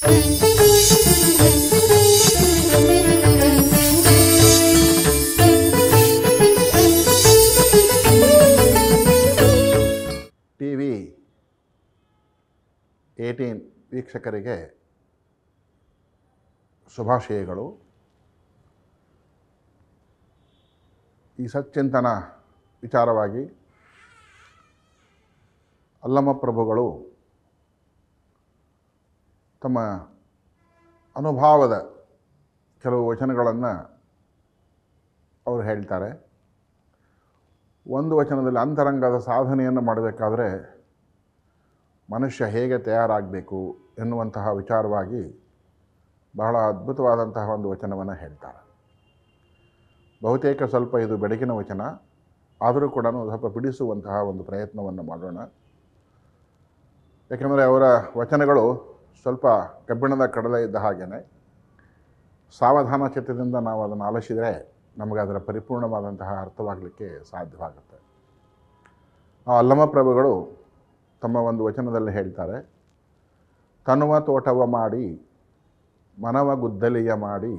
TV 18 ವೀಕ್ಷಕರಿಗೆ ಶುಭಾಶಯಗಳು. ಈ ಸಚ್ಚಿಂತನ ವಿಚಾರವಾಗಿ ಅಲ್ಲಮಪ್ರಭುಗಳು ತಮ್ಮ ಅನುಭವದ ಕೆಲವು ವಚನಗಳನ್ನು ಅವರು ಹೇಳ್ತಾರೆ. ಒಂದು ವಚನದಲ್ಲಿ ಅಂತರಂಗದ ಸಾಧನೆಯನ್ನು ಮಾಡಬೇಕಾದ್ರೆ ಮನುಷ್ಯ ಹೇಗೆ ತಯಾರಾಗಬೇಕು ಎನ್ನುವಂತಹ ವಿಚಾರವಾಗಿ ಬಹಳ ಅದ್ಭುತವಾದಂತಹ ಒಂದು ವಚನವನ್ನು ಹೇಳ್ತಾರೆ. ಬಹುತೇಕ ಸ್ವಲ್ಪ ಇದು ಬೆಳಗಿನ ವಚನ, ಆದರೂ ಕೂಡ ಸ್ವಲ್ಪ ಬಿಡಿಸುವಂತಹ ಒಂದು ಪ್ರಯತ್ನವನ್ನು ಮಾಡೋಣ. ಯಾಕೆಂದರೆ ಅವರ ವಚನಗಳು ಸ್ವಲ್ಪ ಕಬ್ಬಿಣದ ಕಡಲೆ ಇದ್ದ ಹಾಗೆಯೇ ಸಾವಧಾನ ಚಿತ್ತದಿಂದ ನಾವು ಅದನ್ನು ಆಲಿಸಿದರೆ ನಮಗೆ ಅದರ ಪರಿಪೂರ್ಣವಾದಂತಹ ಅರ್ಥವಾಗಲಿಕ್ಕೆ ಸಾಧ್ಯವಾಗುತ್ತೆ. ಆ ಅಲ್ಲಮಪ್ರಭುಗಳು ತಮ್ಮ ಒಂದು ವಚನದಲ್ಲಿ ಹೇಳ್ತಾರೆ, ತನುವ ತೋಟವ ಮಾಡಿ ಮನವ ಗುದ್ದಲಿಯ ಮಾಡಿ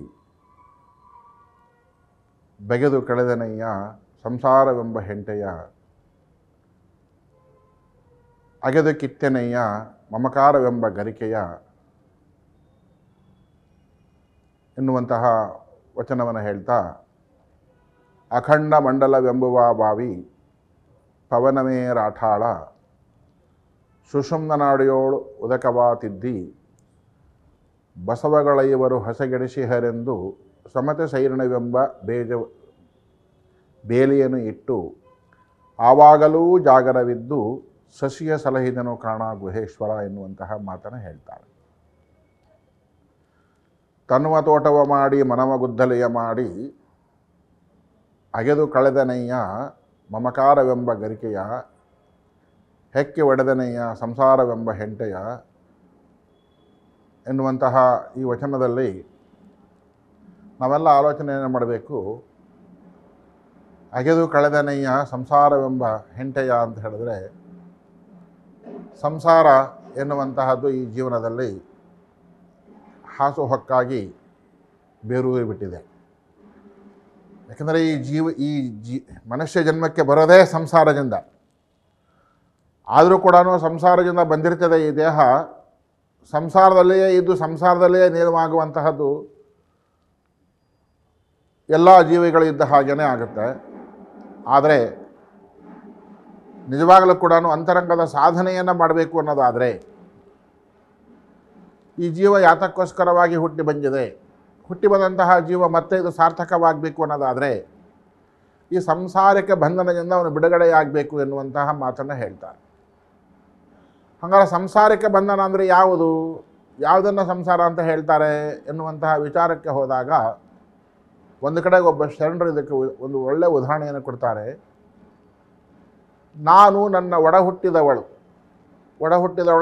ಬೆಗೆದು ಕಳೆದನಯ್ಯ ಸಂಸಾರವೆಂಬ ಹೆಂಟೆಯ ಅಗೆದು ಕಿತ್ತೆನಯ್ಯ ಮಮಕಾರವೆಂಬ ಗರಿಕೆಯ ಎನ್ನುವಂತಹ ವಚನವನ್ನು ಹೇಳ್ತಾ, ಅಖಂಡ ಮಂಡಲವೆಂಬುವ ಬಾವಿ ಪವನವೇ ರಾಠಾಳ ಸುಷುಮ್ನ ನಾಡಿಯೋಳು ಉದಕವಾ ತಿದ್ದಿ ಬಸವಗಳೈವರು ಹಸಗೆಡಿಸಿಹರೆಂದು ಸಮತೆ ಸೈರಣವೆಂಬ ಬೇಲಿಯನ್ನು ಇಟ್ಟು ಆವಾಗಲೂ ಜಾಗರವಿದ್ದು ಸಸಿಯ ಸಲಹಿದನು ಕಾಣ ಗುಹೇಶ್ವರ ಎನ್ನುವಂತಹ ಮಾತನ್ನು ಹೇಳ್ತಾರೆ. ತನ್ನುವ ತೋಟವ ಮಾಡಿ ಮನವ ಗುದ್ದಲೆಯ ಮಾಡಿ ಅಗೆದು ಕಳೆದನಯ್ಯ ಮಮಕಾರವೆಂಬ ಗರಿಕೆಯ ಹೆಕ್ಕೆ ಒಡೆದನಯ್ಯ ಸಂಸಾರವೆಂಬ ಹೆಂಟೆಯ ಎನ್ನುವಂತಹ ಈ ವಚನದಲ್ಲಿ ನಾವೆಲ್ಲ ಆಲೋಚನೆಯನ್ನು ಮಾಡಬೇಕು. ಅಗೆದು ಕಳೆದನಯ್ಯ ಸಂಸಾರವೆಂಬ ಹೆಂಟೆಯ ಅಂತ ಹೇಳಿದ್ರೆ, ಸಂಸಾರ ಎನ್ನುವಂತಹದ್ದು ಈ ಜೀವನದಲ್ಲಿ ಹಾಸುಹೊಕ್ಕಾಗಿ ಬೇರೂರಿ ಬಿಟ್ಟಿದೆ. ಯಾಕೆಂದರೆ ಈ ಮನುಷ್ಯ ಜನ್ಮಕ್ಕೆ ಬರೋದೇ ಸಂಸಾರದಿಂದ. ಆದರೂ ಕೂಡ ಸಂಸಾರದಿಂದ ಬಂದಿರ್ತದೆ ಈ ದೇಹ. ಸಂಸಾರದಲ್ಲಿಯೇ ಇದ್ದು ಸಂಸಾರದಲ್ಲಿಯೇ ನೀರವಾಗುವಂತಹದ್ದು ಎಲ್ಲ ಜೀವಿಗಳಿದ್ದ ಹಾಗೇ ಆಗುತ್ತೆ. ಆದರೆ ನಿಜವಾಗಲೂ ಕೂಡ ಅಂತರಂಗದ ಸಾಧನೆಯನ್ನು ಮಾಡಬೇಕು ಅನ್ನೋದಾದರೆ, ಈ ಜೀವ ಯಾತಕ್ಕೋಸ್ಕರವಾಗಿ ಹುಟ್ಟಿ ಬಂದಿದೆ, ಹುಟ್ಟಿ ಬಂದಂತಹ ಜೀವ ಮತ್ತೆ ಇದು ಸಾರ್ಥಕವಾಗಬೇಕು ಅನ್ನೋದಾದರೆ ಈ ಸಂಸಾರಕ್ಕೆ ಬಂಧನದಿಂದ ಅವನು ಬಿಡುಗಡೆಯಾಗಬೇಕು ಎನ್ನುವಂತಹ ಮಾತನ್ನು ಹೇಳ್ತಾರೆ. ಹಾಗಾದ್ರೆ ಸಂಸಾರಕ್ಕೆ ಬಂಧನ ಅಂದರೆ ಯಾವುದು, ಯಾವುದನ್ನು ಸಂಸಾರ ಅಂತ ಹೇಳ್ತಾರೆ ಎನ್ನುವಂತಹ ವಿಚಾರಕ್ಕೆ ಹೋದಾಗ ಒಂದು ಕಡೆಗೆ ಒಬ್ಬ ಶರಣರು ಇದಕ್ಕೆ ಒಂದು ಒಳ್ಳೆಯ ಉದಾಹರಣೆಯನ್ನು ಕೊಡ್ತಾರೆ. ನಾನು ನನ್ನ ಒಡ ಹುಟ್ಟಿದವಳು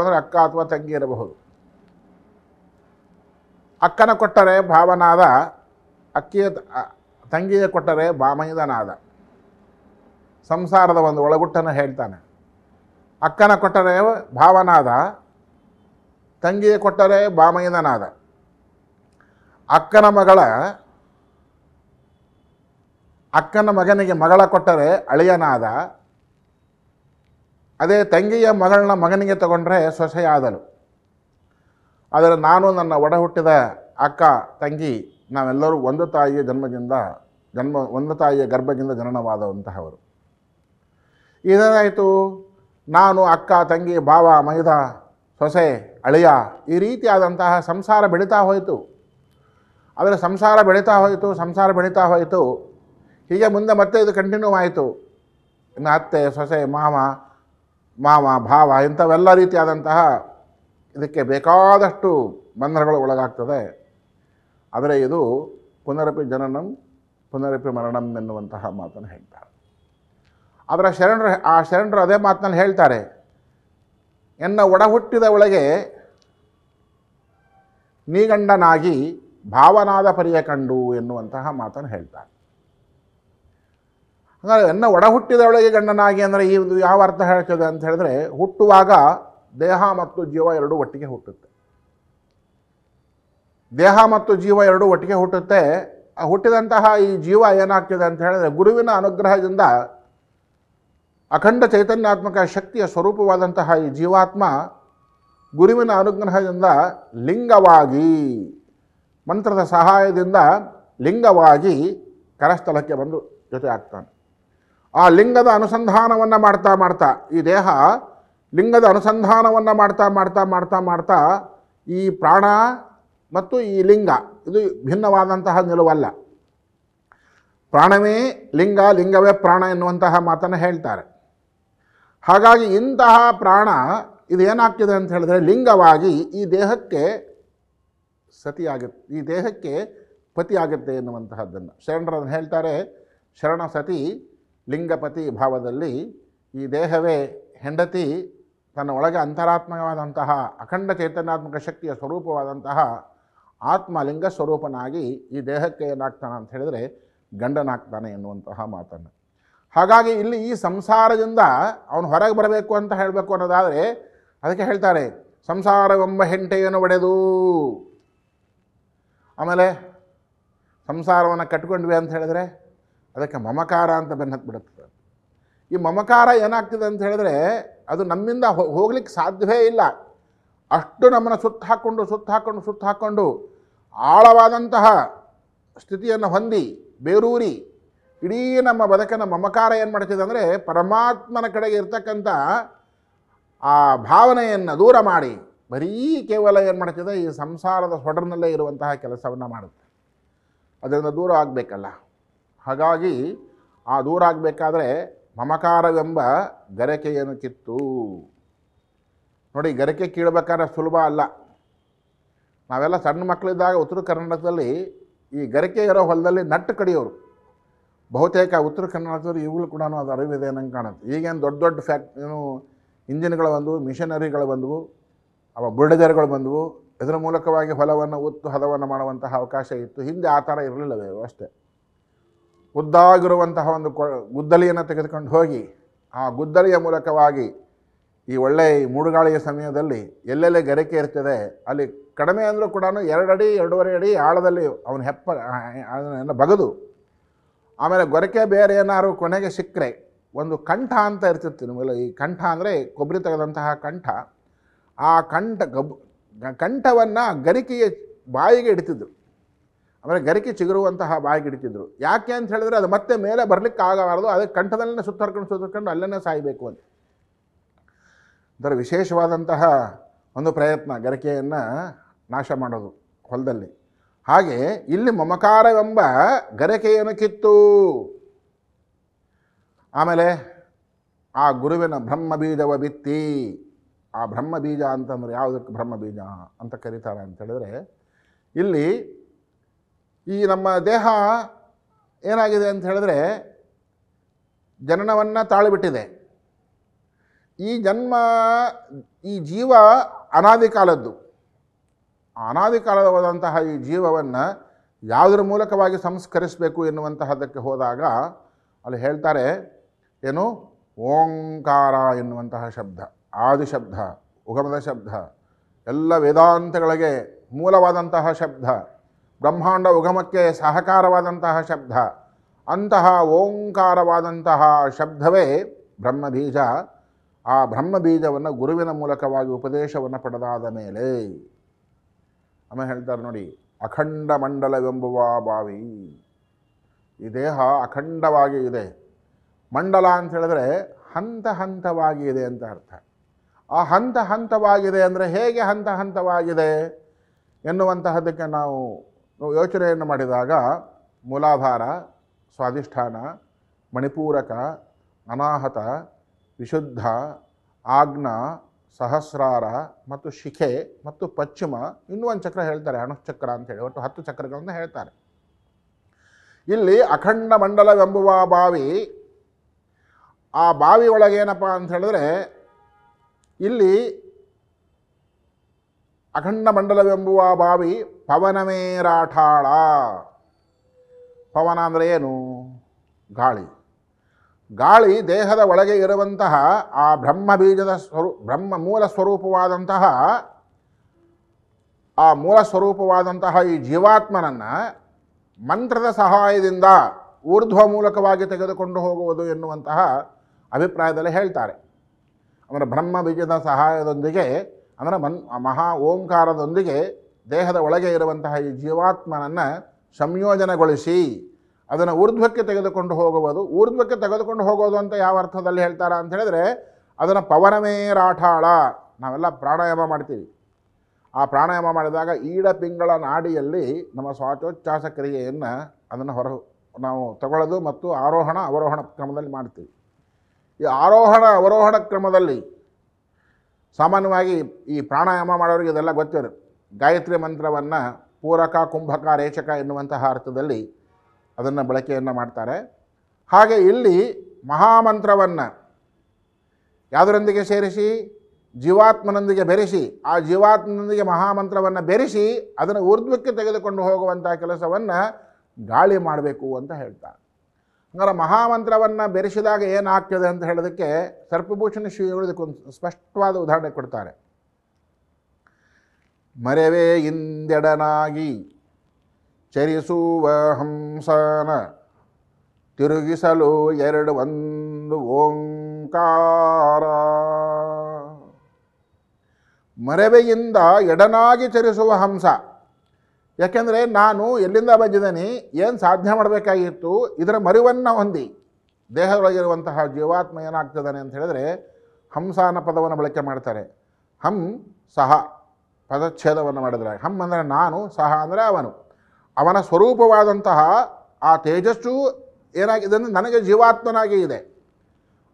ಅಂದರೆ ಅಕ್ಕ ಅಥವಾ ತಂಗಿ ಇರಬಹುದು. ಅಕ್ಕನ ಕೊಟ್ಟರೆ ಭಾವನಾದ, ತಂಗಿಯ ಕೊಟ್ಟರೆ ಬಾಮೈದನಾದ. ಸಂಸಾರದ ಒಂದು ಒಳಗುಟ್ಟನ್ನು ಹೇಳ್ತಾನೆ. ಅಕ್ಕನ ಕೊಟ್ಟರೆ ಭಾವನಾದ, ತಂಗಿಯ ಕೊಟ್ಟರೆ ಬಾಮೈದನಾದ. ಅಕ್ಕನ ಮಗನಿಗೆ ಮಗಳ ಕೊಟ್ಟರೆ ಅಳಿಯನಾದ. ಅದೇ ತಂಗಿಯ ಮಗಳನ್ನ ಮಗನಿಗೆ ತಗೊಂಡ್ರೆ ಸೊಸೆಯಾದಳು. ಆದರೆ ನಾನು ನನ್ನ ಒಡ ಹುಟ್ಟಿದ ಅಕ್ಕ ತಂಗಿ ನಾವೆಲ್ಲರೂ ಒಂದು ತಾಯಿಯ ಒಂದು ತಾಯಿಯ ಗರ್ಭದಿಂದ ಜನನವಾದಂತಹವರು. ಇದೇನಾಯಿತು, ನಾನು ಅಕ್ಕ ತಂಗಿ ಭಾವ ಮೈದ ಸೊಸೆ ಅಳಿಯ ಈ ರೀತಿಯಾದಂತಹ ಸಂಸಾರ ಬೆಳೀತಾ ಹೋಯಿತು. ಆದರೆ ಸಂಸಾರ ಬೆಳೀತಾ ಹೋಯಿತು. ಹೀಗೆ ಮುಂದೆ ಮತ್ತೆ ಇದು ಕಂಟಿನ್ಯೂ ಆಯಿತು. ಇನ್ನು ಅತ್ತೆ ಸೊಸೆ ಮಾವ ಭಾವ ಇಂಥವೆಲ್ಲ ರೀತಿಯಾದಂತಹ ಇದಕ್ಕೆ ಬೇಕಾದಷ್ಟು ಬಂಧನಗಳು ಒಳಗಾಗ್ತದೆ. ಆದರೆ ಇದು ಪುನರಪಿ ಜನನಂ ಪುನರಪಿ ಮರಣಂ ಎನ್ನುವಂತಹ ಮಾತನ್ನು ಹೇಳ್ತಾರೆ. ಆದರೆ ಶರಣರು ಅದೇ ಮಾತನ್ನು ಹೇಳ್ತಾರೆ, ಎನ್ನ ಒಡ ಹುಟ್ಟಿದ ಒಳಗೆ ನೀಗಂಡನಾಗಿ ಭಾವನಾದ ಪರಿಯ ಕಂಡು ಎನ್ನುವಂತಹ ಮಾತನ್ನು ಹೇಳ್ತಾರೆ. ಹಾಗಾದರೆ ಎನ್ನ ಒಡ ಹುಟ್ಟಿದ ಒಳಗೆ ಗಂಡನಾಗಿ ಅಂದರೆ ಈ ಯಾವ ಅರ್ಥ ಹೇಳ್ತದೆ ಅಂತ ಹೇಳಿದ್ರೆ, ಹುಟ್ಟುವಾಗ ದೇಹ ಮತ್ತು ಜೀವ ಎರಡೂ ಒಟ್ಟಿಗೆ ಹುಟ್ಟುತ್ತೆ. ದೇಹ ಮತ್ತು ಜೀವ ಎರಡೂ ಒಟ್ಟಿಗೆ ಹುಟ್ಟುತ್ತೆ. ಆ ಹುಟ್ಟಿದಂತಹ ಈ ಜೀವ ಏನಾಗ್ತಿದೆ ಅಂತ ಹೇಳಿದ್ರೆ ಗುರುವಿನ ಅನುಗ್ರಹದಿಂದ ಅಖಂಡ ಚೈತನ್ಯಾತ್ಮಕ ಶಕ್ತಿಯ ಸ್ವರೂಪವಾದಂತಹ ಈ ಜೀವಾತ್ಮ ಗುರುವಿನ ಅನುಗ್ರಹದಿಂದ ಲಿಂಗವಾಗಿ ಮಂತ್ರದ ಸಹಾಯದಿಂದ ಲಿಂಗವಾಗಿ ಕರಸ್ಥಲಕ್ಕೆ ಬಂದು ಜೊತೆ ಆಗ್ತಾನೆ. ಆ ಲಿಂಗದ ಅನುಸಂಧಾನವನ್ನು ಮಾಡ್ತಾ ಮಾಡ್ತಾ ಈ ದೇಹ ಲಿಂಗದ ಅನುಸಂಧಾನವನ್ನು ಮಾಡ್ತಾ ಮಾಡ್ತಾ ಮಾಡ್ತಾ ಮಾಡ್ತಾ ಈ ಪ್ರಾಣ ಮತ್ತು ಈ ಲಿಂಗ ಇದು ಭಿನ್ನವಾದಂತಹ ನಿಲುವಲ್ಲ. ಪ್ರಾಣವೇ ಲಿಂಗ, ಲಿಂಗವೇ ಪ್ರಾಣ ಎನ್ನುವಂತಹ ಮಾತನ್ನು ಹೇಳ್ತಾರೆ. ಹಾಗಾಗಿ ಇಂತಹ ಪ್ರಾಣ ಇದು ಏನಾಗ್ತಿದೆ ಅಂತ ಹೇಳಿದ್ರೆ ಲಿಂಗವಾಗಿ ಈ ದೇಹಕ್ಕೆ ಸತಿಯಾಗುತ್ತೆ, ಈ ದೇಹಕ್ಕೆ ಪತಿಯಾಗುತ್ತೆ ಎನ್ನುವಂತಹದ್ದನ್ನು ಶರಣರನ್ನು ಹೇಳ್ತಾರೆ. ಶರಣ ಸತಿ ಲಿಂಗಪತಿ ಭಾವದಲ್ಲಿ ಈ ದೇಹವೇ ಹೆಂಡತಿ, ತನ್ನ ಒಳಗೆ ಅಂತರಾತ್ಮಕವಾದಂತಹ ಅಖಂಡ ಚೈತನ್ಯಾತ್ಮಕ ಶಕ್ತಿಯ ಸ್ವರೂಪವಾದಂತಹ ಆತ್ಮಲಿಂಗ ಸ್ವರೂಪನಾಗಿ ಈ ದೇಹಕ್ಕೆ ಏನಾಗ್ತಾನೆ ಅಂತ ಹೇಳಿದರೆ ಗಂಡನಾಗ್ತಾನೆ ಎನ್ನುವಂತಹ ಮಾತನ್ನು. ಹಾಗಾಗಿ ಇಲ್ಲಿ ಈ ಸಂಸಾರದಿಂದ ಅವನು ಹೊರಗೆ ಬರಬೇಕು ಅಂತ ಹೇಳಬೇಕು ಅನ್ನೋದಾದರೆ ಅದಕ್ಕೆ ಹೇಳ್ತಾರೆ ಸಂಸಾರವೆಂಬ ಹೆಂಟೆಯನ್ನು ಒಡೆದು. ಆಮೇಲೆ ಸಂಸಾರವನ್ನು ಕಟ್ಕೊಂಡ್ವಿ ಅಂತ ಹೇಳಿದ್ರೆ ಅದಕ್ಕೆ ಮಮಕಾರ ಅಂತ ಬೆನ್ನತ್ಬಿಡುತ್ತದೆ. ಈ ಮಮಕಾರ ಏನಾಗ್ತಿದೆ ಅಂತ ಹೇಳಿದ್ರೆ ಅದು ನಮ್ಮಿಂದ ಹೋಗ್ಲಿಕ್ಕೆ ಸಾಧ್ಯವೇ ಇಲ್ಲ. ಅಷ್ಟು ನಮ್ಮನ್ನು ಸುತ್ತ ಹಾಕ್ಕೊಂಡು ಆಳವಾದಂತಹ ಸ್ಥಿತಿಯನ್ನು ಹೊಂದಿ ಬೇರೂರಿ ಇಡೀ ನಮ್ಮ ಬದುಕನ್ನು ಮಮಕಾರ ಏನು ಮಾಡ್ತಿದೆ ಅಂದರೆ ಪರಮಾತ್ಮನ ಕಡೆಗೆ ಇರ್ತಕ್ಕಂಥ ಆ ಭಾವನೆಯನ್ನು ದೂರ ಮಾಡಿ ಬರೀ ಕೇವಲ ಏನು ಮಾಡ್ತಿದೆ ಈ ಸಂಸಾರದ ಸೊಡರಿನಲ್ಲೇ ಇರುವಂತಹ ಕೆಲಸವನ್ನು ಮಾಡುತ್ತೆ. ಅದರಿಂದ ದೂರ ಆಗಬೇಕಲ್ಲ. ಹಾಗಾಗಿ ಆ ದೂರ ಆಗಬೇಕಾದ್ರೆ ಮಮಕಾರವೆಂಬ ಗರಿಕೆಯನ್ನು ಕಿತ್ತು. ನೋಡಿ, ಗರಿಕೆ ಕೀಳಬೇಕಾದ್ರೆ ಸುಲಭ ಅಲ್ಲ. ನಾವೆಲ್ಲ ಸಣ್ಣ ಮಕ್ಕಳಿದ್ದಾಗ ಉತ್ತರ ಕರ್ನಾಟಕದಲ್ಲಿ ಈ ಗರಿಕೆ ಇರೋ ಹೊಲದಲ್ಲಿ ನಟ್ಟು ಕಡಿಯೋರು. ಬಹುತೇಕ ಉತ್ತರ ಕರ್ನಾಟಕದಲ್ಲಿ ಇವುಗಳು ಕೂಡ ಅದು ಅರಿವಿದೆ ನಂಗೆ ಕಾಣುತ್ತೆ. ಈಗೇನು ದೊಡ್ಡ ದೊಡ್ಡ ಇಂಜಿನ್ಗಳು ಬಂದವು, ಮಿಷನರಿಗಳು ಬಂದವು, ಬುಲ್ಡೋಜರ್ಗಳು ಬಂದವು. ಇದರ ಮೂಲಕವಾಗಿ ಹೊಲವನ್ನು ಉತ್ತು ಹದವನ್ನು ಮಾಡುವಂತಹ ಅವಕಾಶ ಇತ್ತು. ಹಿಂದೆ ಆ ಥರ ಇರಲಿಲ್ಲವೇ ಅಷ್ಟೇ. ಉದ್ದಾಗಿರುವಂತಹ ಒಂದು ಗುದ್ದಲಿಯನ್ನು ತೆಗೆದುಕೊಂಡು ಹೋಗಿ ಆ ಗುದ್ದಲಿಯ ಮೂಲಕವಾಗಿ ಈ ಒಳ್ಳೆಯ ಮೂಡುಗಾಳಿಯ ಸಮಯದಲ್ಲಿ ಎಲ್ಲೆಲ್ಲಿ ಗರಿಕೆ ಇರ್ತದೆ ಅಲ್ಲಿ ಕಡಿಮೆ ಅಂದರೂ ಕೂಡ 2 ಅಡಿ 2.5 ಅಡಿ ಆಳದಲ್ಲಿ ಅವನು ಅದನ್ನು ಬಗದು ಆಮೇಲೆ ಗೊರಕೆ ಬೇರೆ ಏನಾದ್ರು ಕೊನೆಗೆ ಸಿಕ್ಕರೆ ಒಂದು ಕಂಠ ಅಂತ ಇರ್ತಿತ್ತು ನಿಮ್ಮಲ್ಲಿ. ಈ ಕಂಠ ಅಂದರೆ ಕೊಬ್ಬರಿ ತೆಗೆದಂತಹ ಕಂಠ. ಆ ಕಂಠವನ್ನು ಗರಿಕೆಯ ಬಾಯಿಗೆ ಇಡ್ತಿದ್ರು. ಆಮೇಲೆ ಗರಿಕೆ ಚಿಗುರುವಂತಹ ಬಾಯಿಗೆ ಇಡ್ತಿದ್ರು. ಯಾಕೆ ಅಂತ ಹೇಳಿದ್ರೆ ಅದು ಮತ್ತೆ ಮೇಲೆ ಬರಲಿಕ್ಕೆ ಆಗಬಾರ್ದು, ಅದಕ್ಕೆ ಕಂಠದಲ್ಲೇ ಸುತ್ತರ್ಕೊಂಡು ಅಲ್ಲೇ ಸಾಯಬೇಕು ಅಂತ. ಅದರ ವಿಶೇಷವಾದಂತಹ ಒಂದು ಪ್ರಯತ್ನ ಗರಿಕೆಯನ್ನು ನಾಶ ಮಾಡೋದು ಹೊಲದಲ್ಲಿ. ಹಾಗೆ ಇಲ್ಲಿ ಮಮಕಾರವೆಂಬ ಗರಿಕೆಯನ್ನು ಕಿತ್ತು. ಆಮೇಲೆ ಆ ಗುರುವಿನ ಬ್ರಹ್ಮಬೀಜವ ಬಿತ್ತಿ. ಆ ಬ್ರಹ್ಮಬೀಜ ಅಂತಂದರೆ ಯಾವುದಕ್ಕೆ ಬ್ರಹ್ಮಬೀಜ ಅಂತ ಕರೀತಾರೆ ಅಂತ ಹೇಳಿದ್ರೆ ಇಲ್ಲಿ ಈ ನಮ್ಮ ದೇಹ ಏನಾಗಿದೆ ಅಂತ ಹೇಳಿದ್ರೆ ಜನನವನ್ನು ತಾಳಿಬಿಟ್ಟಿದೆ. ಈ ಜನ್ಮ ಈ ಜೀವ ಅನಾದಿ ಕಾಲದ್ದು. ಅನಾದಿ ಕಾಲವಾದಂತಹ ಈ ಜೀವವನ್ನು ಯಾವುದರ ಮೂಲಕವಾಗಿ ಸಂಸ್ಕರಿಸಬೇಕು ಎನ್ನುವಂತಹದ್ದಕ್ಕೆ ಹೋದಾಗ ಅಲ್ಲಿ ಹೇಳ್ತಾರೆ ಏನು ಓಂಕಾರ ಎನ್ನುವಂತಹ ಶಬ್ದ, ಆದಿಶಬ್ದ, ಉಗಮದ ಶಬ್ದ, ಎಲ್ಲ ವೇದಾಂತಗಳಿಗೆ ಮೂಲವಾದಂತಹ ಶಬ್ದ, ಬ್ರಹ್ಮಾಂಡ ಉಗಮಕ್ಕೆ ಸಹಕಾರವಾದಂತಹ ಶಬ್ದ. ಅಂತಹ ಓಂಕಾರವಾದಂತಹ ಶಬ್ದವೇ ಬ್ರಹ್ಮಬೀಜ. ಆ ಬ್ರಹ್ಮಬೀಜವನ್ನು ಗುರುವಿನ ಮೂಲಕವಾಗಿ ಉಪದೇಶವನ್ನು ಪಡೆದಾದ ಮೇಲೆ ಆಮೇಲೆ ಹೇಳ್ತಾರೆ ನೋಡಿ, ಅಖಂಡ ಮಂಡಲವೆಂಬುವ ಬಾವಿ. ಈ ದೇಹ ಅಖಂಡವಾಗಿ ಇದೆ. ಮಂಡಲ ಅಂತ ಹೇಳಿದ್ರೆ ಹಂತ ಹಂತವಾಗಿ ಇದೆ ಅಂತ ಅರ್ಥ. ಆ ಹಂತ ಹಂತವಾಗಿದೆ ಅಂದರೆ ಹೇಗೆ ಹಂತ ಹಂತವಾಗಿದೆ ಎನ್ನುವಂತಹದ್ದಕ್ಕೆ ನಾವು ಯೋಚನೆಯನ್ನು ಮಾಡಿದಾಗ ಮೂಲಾಧಾರ, ಸ್ವಾಧಿಷ್ಠಾನ, ಮಣಿಪೂರಕ, ಅನಾಹತ, ವಿಶುದ್ಧ, ಆಗ್ನ, ಸಹಸ್ರಾರ ಮತ್ತು ಶಿಖೆ ಮತ್ತು ಪಶ್ಚಿಮ, ಇನ್ನೂ ಒಂದು ಚಕ್ರ ಹೇಳ್ತಾರೆ ಅಣುಚಕ್ರ ಅಂತೇಳಿ, ಒಟ್ಟು 10 ಚಕ್ರಗಳನ್ನು ಹೇಳ್ತಾರೆ. ಇಲ್ಲಿ ಅಖಂಡ ಮಂಡಲವೆಂಬುವ ಬಾವಿ. ಆ ಬಾವಿ ಒಳಗೆ ಏನಪ್ಪ ಅಂತ ಹೇಳಿದ್ರೆ ಇಲ್ಲಿ ಅಖಂಡ ಮಂಡಲವೆಂಬುವ ಬಾವಿ ಪವನಮೇರಾಠಾಳ. ಪವನ ಅಂದರೆ ಏನು? ಗಾಳಿ. ಗಾಳಿ ದೇಹದ ಒಳಗೆ ಇರುವಂತಹ ಆ ಬ್ರಹ್ಮಬೀಜದ ಬ್ರಹ್ಮ ಮೂಲ ಸ್ವರೂಪವಾದಂತಹ ಆ ಮೂಲ ಸ್ವರೂಪವಾದಂತಹ ಈ ಜೀವಾತ್ಮನನ್ನು ಮಂತ್ರದ ಸಹಾಯದಿಂದ ಊರ್ಧ್ವ ಮೂಲಕವಾಗಿ ತೆಗೆದುಕೊಂಡು ಹೋಗುವುದು ಎನ್ನುವಂತಹ ಅಭಿಪ್ರಾಯದಲ್ಲಿ ಹೇಳ್ತಾರೆ. ಅಂದರೆ ಬ್ರಹ್ಮ ಬೀಜದ ಸಹಾಯದೊಂದಿಗೆ, ಅಂದರೆ ಮಹಾ ಓಂಕಾರದೊಂದಿಗೆ ದೇಹದ ಒಳಗೆ ಇರುವಂತಹ ಈ ಜೀವಾತ್ಮನನ್ನು ಸಂಯೋಜನೆಗೊಳಿಸಿ ಅದನ್ನು ಊರ್ಧ್ವಕ್ಕೆ ತೆಗೆದುಕೊಂಡು ಹೋಗುವುದು. ಊರ್ಧ್ವಕ್ಕೆ ತೆಗೆದುಕೊಂಡು ಹೋಗೋದು ಅಂತ ಯಾವ ಅರ್ಥದಲ್ಲಿ ಹೇಳ್ತಾರೆ ಅಂತ ಹೇಳಿದ್ರೆ, ಅದನ್ನು ಪವನಮೇ ರಾಠಾಳ, ನಾವೆಲ್ಲ ಪ್ರಾಣಾಯಾಮ ಮಾಡ್ತೀವಿ. ಆ ಪ್ರಾಣಾಯಾಮ ಮಾಡಿದಾಗ ಈಡ ಪಿಂಗಳ ನಾಡಿಯಲ್ಲಿ ನಮ್ಮ ಶ್ವಾಸೋಚ್ಛ್ವಾಸ ಕ್ರಿಯೆಯನ್ನು ಅದನ್ನು ನಾವು ತಗೊಳ್ಳೋದು ಮತ್ತು ಆರೋಹಣ ಅವರೋಹಣ ಕ್ರಮದಲ್ಲಿ ಮಾಡ್ತೀವಿ. ಈ ಆರೋಹಣ ಅವರೋಹಣ ಕ್ರಮದಲ್ಲಿ ಸಾಮಾನ್ಯವಾಗಿ ಈ ಪ್ರಾಣಾಯಾಮ ಮಾಡೋರಿಗೆ ಇದೆಲ್ಲ ಗೊತ್ತಿರುತ್ತೆ. ಗಾಯತ್ರಿ ಮಂತ್ರವನ್ನು ಪೂರಕ, ಕುಂಭಕ, ರೇಚಕ ಎನ್ನುವಂತಹ ಅರ್ಥದಲ್ಲಿ ಅದನ್ನು ಬಳಕೆಯನ್ನು ಮಾಡ್ತಾರೆ. ಹಾಗೆ ಇಲ್ಲಿ ಮಹಾಮಂತ್ರವನ್ನು ಯಾವುದರೊಂದಿಗೆ ಸೇರಿಸಿ? ಜೀವಾತ್ಮನೊಂದಿಗೆ ಬೆರೆಸಿ, ಆ ಜೀವಾತ್ಮನೊಂದಿಗೆ ಮಹಾಮಂತ್ರವನ್ನು ಬೆರೆಸಿ ಅದನ್ನು ಊರ್ಧ್ವಕ್ಕೆ ತೆಗೆದುಕೊಂಡು ಹೋಗುವಂಥ ಕೆಲಸವನ್ನು ಗಾಳಿ ಮಾಡಬೇಕು ಅಂತ ಹೇಳ್ತಾರೆ. ಹಂಗಾರೆ ಮಹಾಮಂತ್ರವನ್ನು ಬೆರೆಸಿದಾಗ ಏನಾಗ್ತದೆ ಅಂತ ಹೇಳೋದಕ್ಕೆ ಸರ್ಪಭೂಷಣ ಶ್ರೀಗಳು ಇದಕ್ಕೊಂದು ಸ್ಪಷ್ಟವಾದ ಉದಾಹರಣೆ ಕೊಡ್ತಾರೆ. ಮರೆವೇ ಇಂದೆಡನಾಗಿ ಚರಿಸುವ ಹಂಸನ ತಿರುಗಿಸಲು ಎರಡು ಒಂದು ಓಂಕಾರ. ಮರೆವೆಯಿಂದ ಎಡನಾಗಿ ಚರಿಸುವ ಹಂಸ. ಯಾಕೆಂದರೆ ನಾನು ಎಲ್ಲಿಂದ ಬಂದಿದ್ದೇನೆ, ಏನು ಸಾಧನೆ ಮಾಡಬೇಕಾಗಿತ್ತು, ಇದರ ಮರಿವನ್ನು ಹೊಂದಿ ದೇಹದೊಳಗಿರುವಂತಹ ಜೀವಾತ್ಮ ಏನಾಗ್ತದಾನೆ ಅಂತ ಹೇಳಿದ್ರೆ ಹಂಸ ಅನ್ನೋ ಪದವನ್ನು ಬಳಕೆ ಮಾಡ್ತಾರೆ. ಹಂ ಸಹ ಪದಚ್ಛೇದವನ್ನು ಮಾಡಿದರೆ, ಹಂ ಅಂದರೆ ನಾನು, ಸಹ ಅಂದರೆ ಅವನು. ಅವನ ಸ್ವರೂಪವಾದಂತಹ ಆ ತೇಜಸ್ಸು ಏನಾಗಿದೆ ಅಂದರೆ ನನಗೆ ಜೀವಾತ್ಮನಾಗಿ ಇದೆ.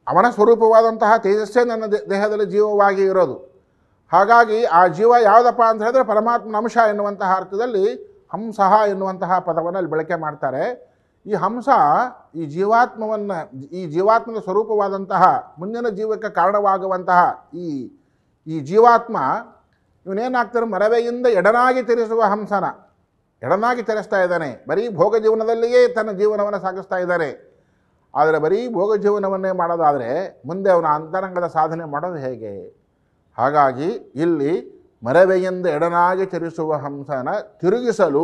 ಅವನ ಸ್ವರೂಪವಾದಂತಹ ತೇಜಸ್ಸೇ ನನ್ನ ದೇಹದಲ್ಲಿ ಜೀವವಾಗಿ ಇರೋದು. ಹಾಗಾಗಿ ಆ ಜೀವ ಯಾವುದಪ್ಪ ಅಂತ ಹೇಳಿದ್ರೆ ಪರಮಾತ್ಮನ ಅಂಶ ಎನ್ನುವಂತಹ ಅರ್ಥದಲ್ಲಿ ಹಂಸಃ ಎನ್ನುವಂತಹ ಪದವನ್ನು ಅಲ್ಲಿ ಬಳಕೆ ಮಾಡ್ತಾರೆ. ಈ ಹಂಸ ಈ ಜೀವಾತ್ಮನ ಸ್ವರೂಪವಾದಂತಹ ಮುಂದಿನ ಜೀವಕ್ಕೆ ಕಾರಣವಾಗುವಂತಹ ಈ ಜೀವಾತ್ಮ ಇವನೇನಾಗ್ತಾರೆ, ಮರವೆಯಿಂದ ಎಡನಾಗಿ ತಿರುಗಿಸುವ ಹಂಸನ ಎಡನಾಗಿ ತೆರೆಸ್ತಾ ಇದ್ದಾನೆ. ಬರೀ ಭೋಗ ಜೀವನದಲ್ಲಿಯೇ ತನ್ನ ಜೀವನವನ್ನು ಸಾಗಿಸ್ತಾ ಇದ್ದಾನೆ. ಆದರೆ ಬರೀ ಭೋಗ ಜೀವನವನ್ನೇ ಮಾಡೋದಾದರೆ ಮುಂದೆ ಅವನ ಅಂತರಂಗದ ಸಾಧನೆ ಮಾಡೋದು ಹೇಗೆ? ಹಾಗಾಗಿ ಇಲ್ಲಿ ಮರವೆಯಿಂದ ಎಡನಾಗಿ ಚರಿಸುವ ಹಂಸನ ತಿರುಗಿಸಲು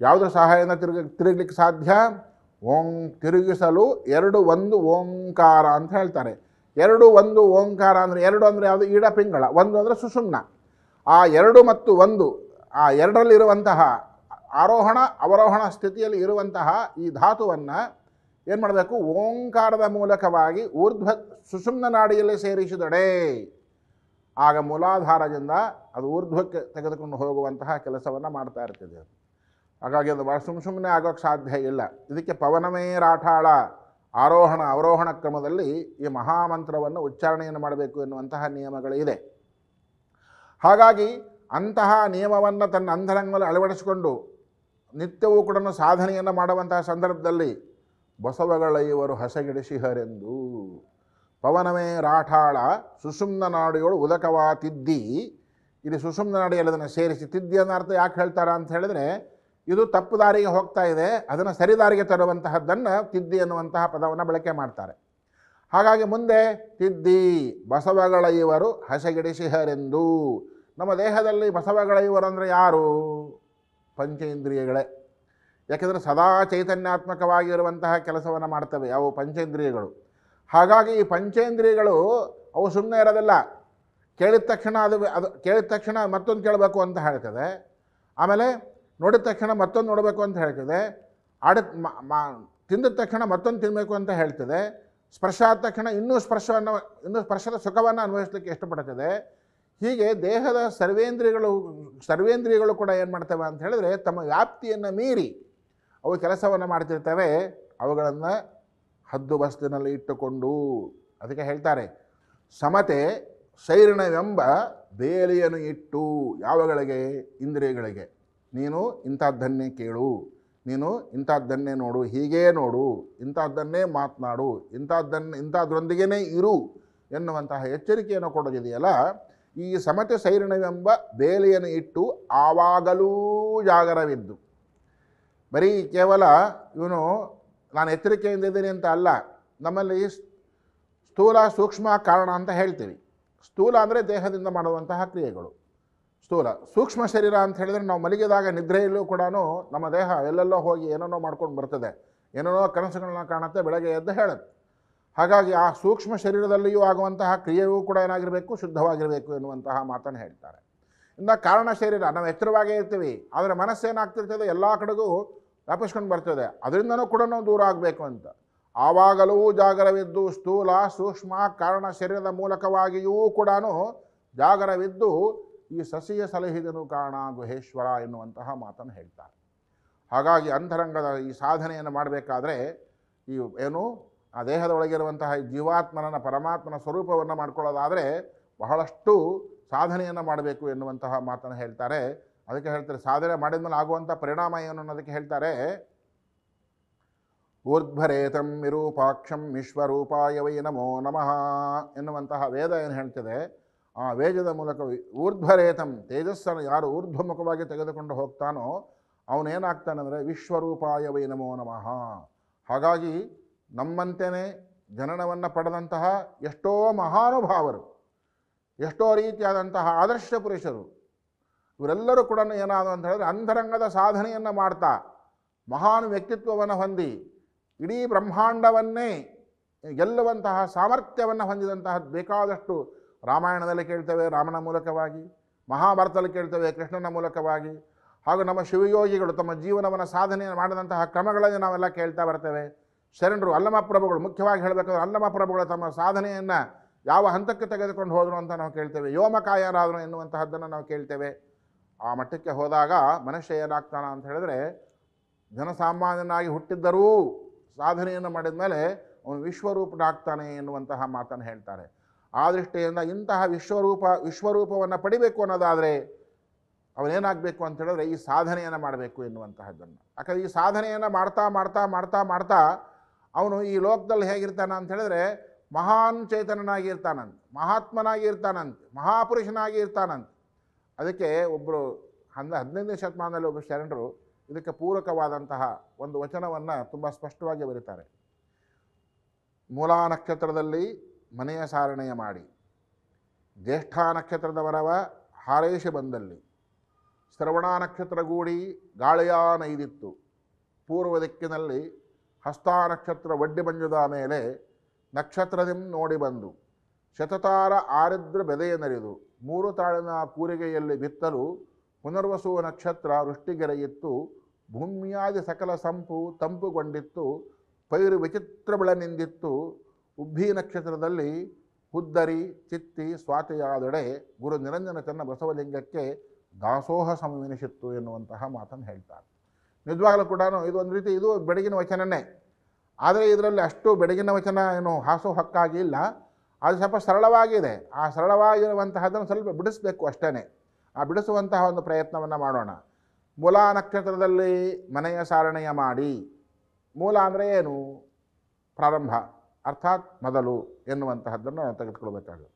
ಯಾವುದರ ಸಹಾಯದಿಂದ ತಿರುಗಲಿಕ್ಕೆ ಸಾಧ್ಯ? ತಿರುಗಿಸಲು ಎರಡು ಒಂದು ಓಂಕಾರ ಅಂತ ಹೇಳ್ತಾರೆ. ಎರಡು ಒಂದು ಓಂಕಾರ ಅಂದರೆ, ಎರಡು ಅಂದರೆ ಯಾವುದು? ಈಡ ಪಿಂಗಳ, ಒಂದು ಅಂದರೆ ಸುಷುಮ್ನ. ಆ ಎರಡು ಮತ್ತು ಒಂದು, ಆ ಎರಡರಲ್ಲಿರುವಂತಹ ಆರೋಹಣ ಅವರೋಹಣ ಸ್ಥಿತಿಯಲ್ಲಿ ಇರುವಂತಹ ಈ ಧಾತುವನ್ನು ಏನು ಮಾಡಬೇಕು? ಓಂಕಾರದ ಮೂಲಕವಾಗಿ ಊರ್ಧ್ವ ಸುಷುಮ್ನ ನಾಡಿಯಲ್ಲಿ ಸೇರಿಸಿದಡೆ ಆಗ ಮೂಲಾಧಾರದಿಂದ ಅದು ಊರ್ಧ್ವಕ್ಕೆ ತೆಗೆದುಕೊಂಡು ಹೋಗುವಂತಹ ಕೆಲಸವನ್ನು ಮಾಡ್ತಾ ಇರ್ತದೆ. ಹಾಗಾಗಿ ಅದು ಸುಮ್ಮನೆ ಆಗೋಕ್ಕೆ ಸಾಧ್ಯ ಇಲ್ಲ. ಇದಕ್ಕೆ ಪವನಮೇ ರಾಠಾಳ ಆರೋಹಣ ಅವರೋಹಣ ಕ್ರಮದಲ್ಲಿ ಈ ಮಹಾಮಂತ್ರವನ್ನು ಉಚ್ಚಾರಣೆಯನ್ನು ಮಾಡಬೇಕು ಎನ್ನುವಂತಹ ನಿಯಮಗಳಿದೆ. ಹಾಗಾಗಿ ಅಂತಹ ನಿಯಮವನ್ನು ತನ್ನ ಅಂತರಂಗದಲ್ಲಿ ಅಳವಡಿಸಿಕೊಂಡು ನಿತ್ಯವೂ ಕೂಡ ಸಾಧನೆಯನ್ನು ಮಾಡುವಂತಹ ಸಂದರ್ಭದಲ್ಲಿ ಬಸವಗಳ ಇವರು ಹಸಗಿಡಿಸಿಹರೆಂದು ಪವನಮೇ ರಾಠಾಳ ಸುಷುಮ್ನ ನಾಡಿಗಳು ಉದಕವಾ ತಿದ್ದಿ. ಇಲ್ಲಿ ಸುಷುಮ್ನ ನಾಡಿಯಲ್ಲಿ ಅದನ್ನು ಸೇರಿಸಿ, ತಿದ್ದಿ ಅನ್ನೋ ಅರ್ಥ ಯಾಕೆ ಹೇಳ್ತಾರೆ ಅಂತ ಹೇಳಿದ್ರೆ, ಇದು ತಪ್ಪು ದಾರಿಗೆ ಹೋಗ್ತಾ ಇದೆ, ಅದನ್ನು ಸರಿದಾರಿಗೆ ತರುವಂತಹದ್ದನ್ನು ತಿದ್ದಿ ಅನ್ನುವಂತಹ ಪದವನ್ನು ಬಳಕೆ ಮಾಡ್ತಾರೆ. ಹಾಗಾಗಿ ಮುಂದೆ ತಿದ್ದಿ ಬಸವಗಳ ಇವರು ಹಸಗಿಡಿಸಿಹರೆಂದು. ನಮ್ಮ ದೇಹದಲ್ಲಿ ಬಸವಗಳ ಇವರು ಅಂದರೆ ಯಾರು? ಪಂಚೇಂದ್ರಿಯಗಳೇ. ಯಾಕೆಂದರೆ ಸದಾ ಚೈತನ್ಯಾತ್ಮಕವಾಗಿರುವಂತಹ ಕೆಲಸವನ್ನು ಮಾಡ್ತವೆ ಅವು ಪಂಚೇಂದ್ರಿಯಗಳು. ಹಾಗಾಗಿ ಈ ಪಂಚೇಂದ್ರಿಯಗಳು ಅವು ಸುಮ್ಮನೆ ಇರೋದಿಲ್ಲ. ಕೇಳಿದ ತಕ್ಷಣ ಅದು ಕೇಳಿದ ತಕ್ಷಣ ಮತ್ತೊಂದು ಕೇಳಬೇಕು ಅಂತ ಹೇಳ್ತದೆ, ಆಮೇಲೆ ನೋಡಿದ ತಕ್ಷಣ ಮತ್ತೊಂದು ನೋಡಬೇಕು ಅಂತ ಹೇಳ್ತದೆ, ತಿಂದ ತಕ್ಷಣ ಮತ್ತೊಂದು ತಿನ್ನಬೇಕು ಅಂತ ಹೇಳ್ತದೆ, ಸ್ಪರ್ಶ ಆದ ತಕ್ಷಣ ಇನ್ನೂ ಸ್ಪರ್ಶದ ಸುಖವನ್ನು ಅನುಭವಿಸಲಿಕ್ಕೆ ಇಷ್ಟಪಡ್ತದೆ. ಹೀಗೆ ದೇಹದ ಸರ್ವೇಂದ್ರಿಯಗಳು ಕೂಡ ಏನು ಮಾಡ್ತವೆ ಅಂತ ಹೇಳಿದ್ರೆ ತಮ್ಮ ವ್ಯಾಪ್ತಿಯನ್ನು ಮೀರಿ ಅವು ಕೆಲಸವನ್ನು ಮಾಡ್ತಿರ್ತವೆ. ಅವುಗಳನ್ನು ಹದ್ದು ಬಸ್ತಿನಲ್ಲಿ ಇಟ್ಟುಕೊಂಡು, ಅದಕ್ಕೆ ಹೇಳ್ತಾರೆ ಸಮತೆ ಸೈರಣವೆಂಬ ಬೇಲಿಯನ್ನು ಇಟ್ಟು. ಯಾವಗಳಿಗೆ? ಇಂದ್ರಿಯಗಳಿಗೆ. ನೀನು ಇಂಥದ್ದನ್ನೇ ಕೇಳು, ನೀನು ಇಂಥದ್ದನ್ನೇ ನೋಡು, ಹೀಗೇ ನೋಡು, ಇಂಥದ್ದನ್ನೇ ಮಾತನಾಡು, ಇಂಥದ್ರೊಂದಿಗೇ ಇರು ಎನ್ನುವಂತಹ ಎಚ್ಚರಿಕೆಯನ್ನು ಕೊಡೋದಿದೆಯಲ್ಲ, ಈ ಸಮತೆ ಸೈರಣವೆಂಬ ಬೇಲಿಯನ್ನು ಇಟ್ಟು ಆವಾಗಲೂ ಜಾಗರವಿದ್ದು. ಬರೀ ಕೇವಲ ಇವನು ನಾನು ಎಚ್ಚರಿಕೆಯಿಂದ ಇದ್ದೀನಿ ಅಂತ ಅಲ್ಲ. ನಮ್ಮಲ್ಲಿ ಸ್ಥೂಲ ಸೂಕ್ಷ್ಮ ಕಾರಣ ಅಂತ ಹೇಳ್ತೀವಿ. ಸ್ಥೂಲ ಅಂದರೆ ದೇಹದಿಂದ ಮಾಡುವಂತಹ ಕ್ರಿಯೆಗಳು, ಸ್ಥೂಲ. ಸೂಕ್ಷ್ಮ ಶರೀರ ಅಂತ ಹೇಳಿದರೆ ನಾವು ಮಲಗಿದಾಗ ನಿದ್ರೆಯಲ್ಲೂ ಕೂಡ ನಮ್ಮ ದೇಹ ಎಲ್ಲೆಲ್ಲೋ ಹೋಗಿ ಏನೇನೋ ಮಾಡ್ಕೊಂಡು ಬರ್ತದೆ, ಏನೇನೋ ಕನಸುಗಳನ್ನ ಕಾಣುತ್ತೆ, ಬೆಳಗ್ಗೆ ಎದ್ದು ಹೇಳುತ್ತೆ. ಹಾಗಾಗಿ ಆ ಸೂಕ್ಷ್ಮ ಶರೀರದಲ್ಲಿಯೂ ಆಗುವಂತಹ ಕ್ರಿಯೆಯೂ ಕೂಡ ಏನಾಗಿರಬೇಕು, ಶುದ್ಧವಾಗಿರಬೇಕು ಎನ್ನುವಂತಹ ಮಾತನ್ನು ಹೇಳ್ತಾರೆ. ಇನ್ನು ಕಾರಣ ಶರೀರ, ನಾವು ಎಚ್ಚರವಾಗೇ ಇರ್ತೀವಿ, ಆದರೆ ಮನಸ್ಸೇನಾಗ್ತಿರ್ತದೆ ಎಲ್ಲ ಕಡೆಗೂ ವ್ಯಾಪಿಸ್ಕೊಂಡು ಬರ್ತದೆ, ಅದರಿಂದನೂ ಕೂಡ ನಾವು ದೂರ ಆಗಬೇಕು ಅಂತ. ಆವಾಗಲೂ ಜಾಗರವಿದ್ದು ಸ್ಥೂಲ ಸೂಕ್ಷ್ಮ ಕಾರಣ ಶರೀರದ ಮೂಲಕವಾಗಿಯೂ ಕೂಡ ಜಾಗರವಿದ್ದು ಈ ಸಸಿಯ ಸಲಹಿದನು ಕಾರಣ ಗುಹೇಶ್ವರ ಎನ್ನುವಂತಹ ಮಾತನ್ನು ಹೇಳ್ತಾರೆ. ಹಾಗಾಗಿ ಅಂತರಂಗದ ಈ ಸಾಧನೆಯನ್ನು ಮಾಡಬೇಕಾದ್ರೆ ಈ ಏನು ಆ ದೇಹದ ಒಳಗಿರುವಂತಹ ಜೀವಾತ್ಮನ ಪರಮಾತ್ಮನ ಸ್ವರೂಪವನ್ನು ಮಾಡ್ಕೊಳ್ಳೋದಾದರೆ ಬಹಳಷ್ಟು ಸಾಧನೆಯನ್ನು ಮಾಡಬೇಕು ಎನ್ನುವಂತಹ ಮಾತನ್ನು ಹೇಳ್ತಾರೆ. ಅದಕ್ಕೆ ಹೇಳ್ತಾರೆ ಸಾಧನೆ ಮಾಡಿದ ಮೇಲೆ ಆಗುವಂಥ ಪರಿಣಾಮ ಏನು ಅನ್ನೋದಕ್ಕೆ ಹೇಳ್ತಾರೆ. ಊರ್ಧ್ವರೇತಂ ವಿರೂಪಾಕ್ಷಂ ವಿಶ್ವರೂಪಾಯ ವೈ ನಮೋ ನಮಃ ಎನ್ನುವಂತಹ ವೇದ ಏನು ಹೇಳ್ತದೆ, ಆ ವೇದದ ಮೂಲಕ ಊರ್ಧ್ವರೇತಂ ತೇಜಸ್ಸನ್ನು ಯಾರು ಊರ್ಧ್ವಮುಖವಾಗಿ ತೆಗೆದುಕೊಂಡು ಹೋಗ್ತಾನೋ ಅವನೇನಾಗ್ತಾನಂದರೆ ವಿಶ್ವರೂಪಾಯ ವೈ ನಮೋ ನಮಃ. ಹಾಗಾಗಿ ನಮ್ಮಂತೆಯೇ ಜನನವನ್ನು ಪಡೆದಂತಹ ಎಷ್ಟೋ ಮಹಾನುಭಾವರು, ಎಷ್ಟೋ ರೀತಿಯಾದಂತಹ ಆದರ್ಶ ಪುರುಷರು, ಇವರೆಲ್ಲರೂ ಕೂಡ ಏನಾದ್ರು ಅಂತ ಹೇಳಿದ್ರೆ ಅಂತರಂಗದ ಸಾಧನೆಯನ್ನು ಮಾಡ್ತಾ ಮಹಾನ್ ವ್ಯಕ್ತಿತ್ವವನ್ನು ಹೊಂದಿ ಇಡೀ ಬ್ರಹ್ಮಾಂಡವನ್ನೇ ಗೆಲ್ಲುವಂತಹ ಸಾಮರ್ಥ್ಯವನ್ನು ಹೊಂದಿದಂತಹ ಬೇಕಾದಷ್ಟು ರಾಮಾಯಣದಲ್ಲಿ ಕೇಳ್ತೇವೆ ರಾಮನ ಮೂಲಕವಾಗಿ, ಮಹಾಭಾರತದಲ್ಲಿ ಕೇಳ್ತೇವೆ ಕೃಷ್ಣನ ಮೂಲಕವಾಗಿ, ಹಾಗೂ ನಮ್ಮ ಶಿವಯೋಗಿಗಳು ತಮ್ಮ ಜೀವನವನ್ನು ಸಾಧನೆಯನ್ನು ಮಾಡಿದಂತಹ ಕ್ರಮಗಳಲ್ಲಿ ನಾವೆಲ್ಲ ಕೇಳ್ತಾ ಬರ್ತೇವೆ. ಶರಣರು ಅಲ್ಲಮಪ್ರಭುಗಳು, ಮುಖ್ಯವಾಗಿ ಹೇಳಬೇಕಾದ್ರೆ ಅಲ್ಲಮಪ್ರಭುಗಳು ತಮ್ಮ ಸಾಧನೆಯನ್ನು ಯಾವ ಹಂತಕ್ಕೆ ತೆಗೆದುಕೊಂಡು ಹೋದರು ಅಂತ ನಾವು ಕೇಳ್ತೇವೆ. ವ್ಯೋಮಕಾಯರಾದರು ಎನ್ನುವಂತಹದ್ದನ್ನು ನಾವು ಕೇಳ್ತೇವೆ. ಆ ಮಟ್ಟಕ್ಕೆ ಹೋದಾಗ ಮನುಷ್ಯ ಏನಾಗ್ತಾನ ಅಂತ ಹೇಳಿದ್ರೆ ಜನಸಾಮಾನ್ಯನಾಗಿ ಹುಟ್ಟಿದ್ದರೂ ಸಾಧನೆಯನ್ನು ಮಾಡಿದ ಮೇಲೆ ಅವನು ವಿಶ್ವರೂಪನಾಗ್ತಾನೆ ಎನ್ನುವಂತಹ ಮಾತನ್ನು ಹೇಳ್ತಾರೆ. ಆ ದೃಷ್ಟಿಯಿಂದ ಇಂತಹ ವಿಶ್ವರೂಪವನ್ನು ಪಡಿಬೇಕು ಅನ್ನೋದಾದರೆ ಅವನೇನಾಗಬೇಕು ಅಂತ ಹೇಳಿದ್ರೆ ಈ ಸಾಧನೆಯನ್ನು ಮಾಡಬೇಕು ಎನ್ನುವಂತಹದ್ದನ್ನು. ಯಾಕಂದರೆ ಈ ಸಾಧನೆಯನ್ನು ಮಾಡ್ತಾ ಮಾಡ್ತಾ ಮಾಡ್ತಾ ಮಾಡ್ತಾ ಅವನು ಈ ಲೋಕದಲ್ಲಿ ಹೇಗಿರ್ತಾನೆ ಅಂತ ಹೇಳಿದ್ರೆ ಮಹಾನ್ ಚೇತನನಾಗಿ ಇರ್ತಾನಂತೆ, ಮಹಾತ್ಮನಾಗಿ ಇರ್ತಾನಂತೆ, ಮಹಾಪುರುಷನಾಗಿ ಇರ್ತಾನಂತೆ. ಅದಕ್ಕೆ ಒಬ್ಬರು 15ನೇ ಶತಮಾನದಲ್ಲಿ ಒಬ್ಬ ಶರಣರು ಇದಕ್ಕೆ ಪೂರಕವಾದಂತಹ ಒಂದು ವಚನವನ್ನು ತುಂಬ ಸ್ಪಷ್ಟವಾಗಿ ಬರೀತಾರೆ. ಮೂಲಾ ನಕ್ಷತ್ರದಲ್ಲಿ ಮನೆಯ ಸಾರಣೆಯ ಮಾಡಿ, ಜ್ಯೇಷ್ಠ ನಕ್ಷತ್ರದವರವ ಹಾರೈಸಿ ಬಂದಲ್ಲಿ, ಶ್ರವಣ ನಕ್ಷತ್ರಗೂಡಿ ಗಾಳಿಯ ನೈದಿತ್ತು, ಪೂರ್ವ ದಿಕ್ಕಿನಲ್ಲಿ ಹಸ್ತ ನಕ್ಷತ್ರ ಒಡ್ಡಿ ಬಂಜುದ ಮೇಲೆ ನಕ್ಷತ್ರದಿಂ ನೋಡಿ ಬಂದು, ಶತತಾರ ಆರಿದ್ರ ಬೆದೆಯ ನರಿದು, 3 ತಾಳಿನ ಕೂರಿಗೆಯಲ್ಲಿ ಬಿತ್ತಲು ಪುನರ್ವಸು ನಕ್ಷತ್ರ ವೃಷ್ಟಿಗೆರೆಯಿತ್ತು, ಭೂಮಿಯಾದಿ ಸಕಲ ಸಂಪು ತಂಪುಗೊಂಡಿತ್ತು, ಪೈರು ವಿಚಿತ್ರ ಬೆಳನಿಂದಿತ್ತು, ಉಬ್ಬಿ ನಕ್ಷತ್ರದಲ್ಲಿ ಹುದ್ದರಿ ಚಿತ್ತಿ ಸ್ವಾತಿಯಾದೊಡೆ ಗುರು ನಿರಂಜನ ಚನ್ನ ಬಸವಲಿಂಗಕ್ಕೆ ದಾಸೋಹ ಸಮವೆನಿಸಿತ್ತು ಎನ್ನುವಂತಹ ಮಾತನ್ನು ಹೇಳ್ತಾರೆ. ನಿಜವಾಗಲೂ ಕೂಡ ಇದು ಒಂದು ರೀತಿ ಇದು ಬೆಳಗಿನ ವಚನನೇ, ಆದರೆ ಇದರಲ್ಲಿ ಅಷ್ಟು ಬೆಳಗಿನ ವಚನ ಏನು ಹಾಸೋ ಹಕ್ಕಾಗಿ ಇಲ್ಲ, ಅದು ಸ್ವಲ್ಪ ಸರಳವಾಗಿದೆ. ಆ ಸರಳವಾಗಿರುವಂತಹದ್ದನ್ನು ಸ್ವಲ್ಪ ಬಿಡಿಸಬೇಕು ಅಷ್ಟೇ. ಆ ಬಿಡಿಸುವಂತಹ ಒಂದು ಪ್ರಯತ್ನವನ್ನು ಮಾಡೋಣ. ಮೂಲಾ ನಕ್ಷತ್ರದಲ್ಲಿ ಮನೆಯ ಸಾರಣೆಯ ಮಾಡಿ, ಮೂಲ ಅಂದರೆ ಏನು, ಪ್ರಾರಂಭ ಅರ್ಥಾತ್ ಮೊದಲು ಎನ್ನುವಂತಹದ್ದನ್ನು ನಾವು ತೆಗೆದುಕೊಳ್ಬೇಕಾಗುತ್ತೆ.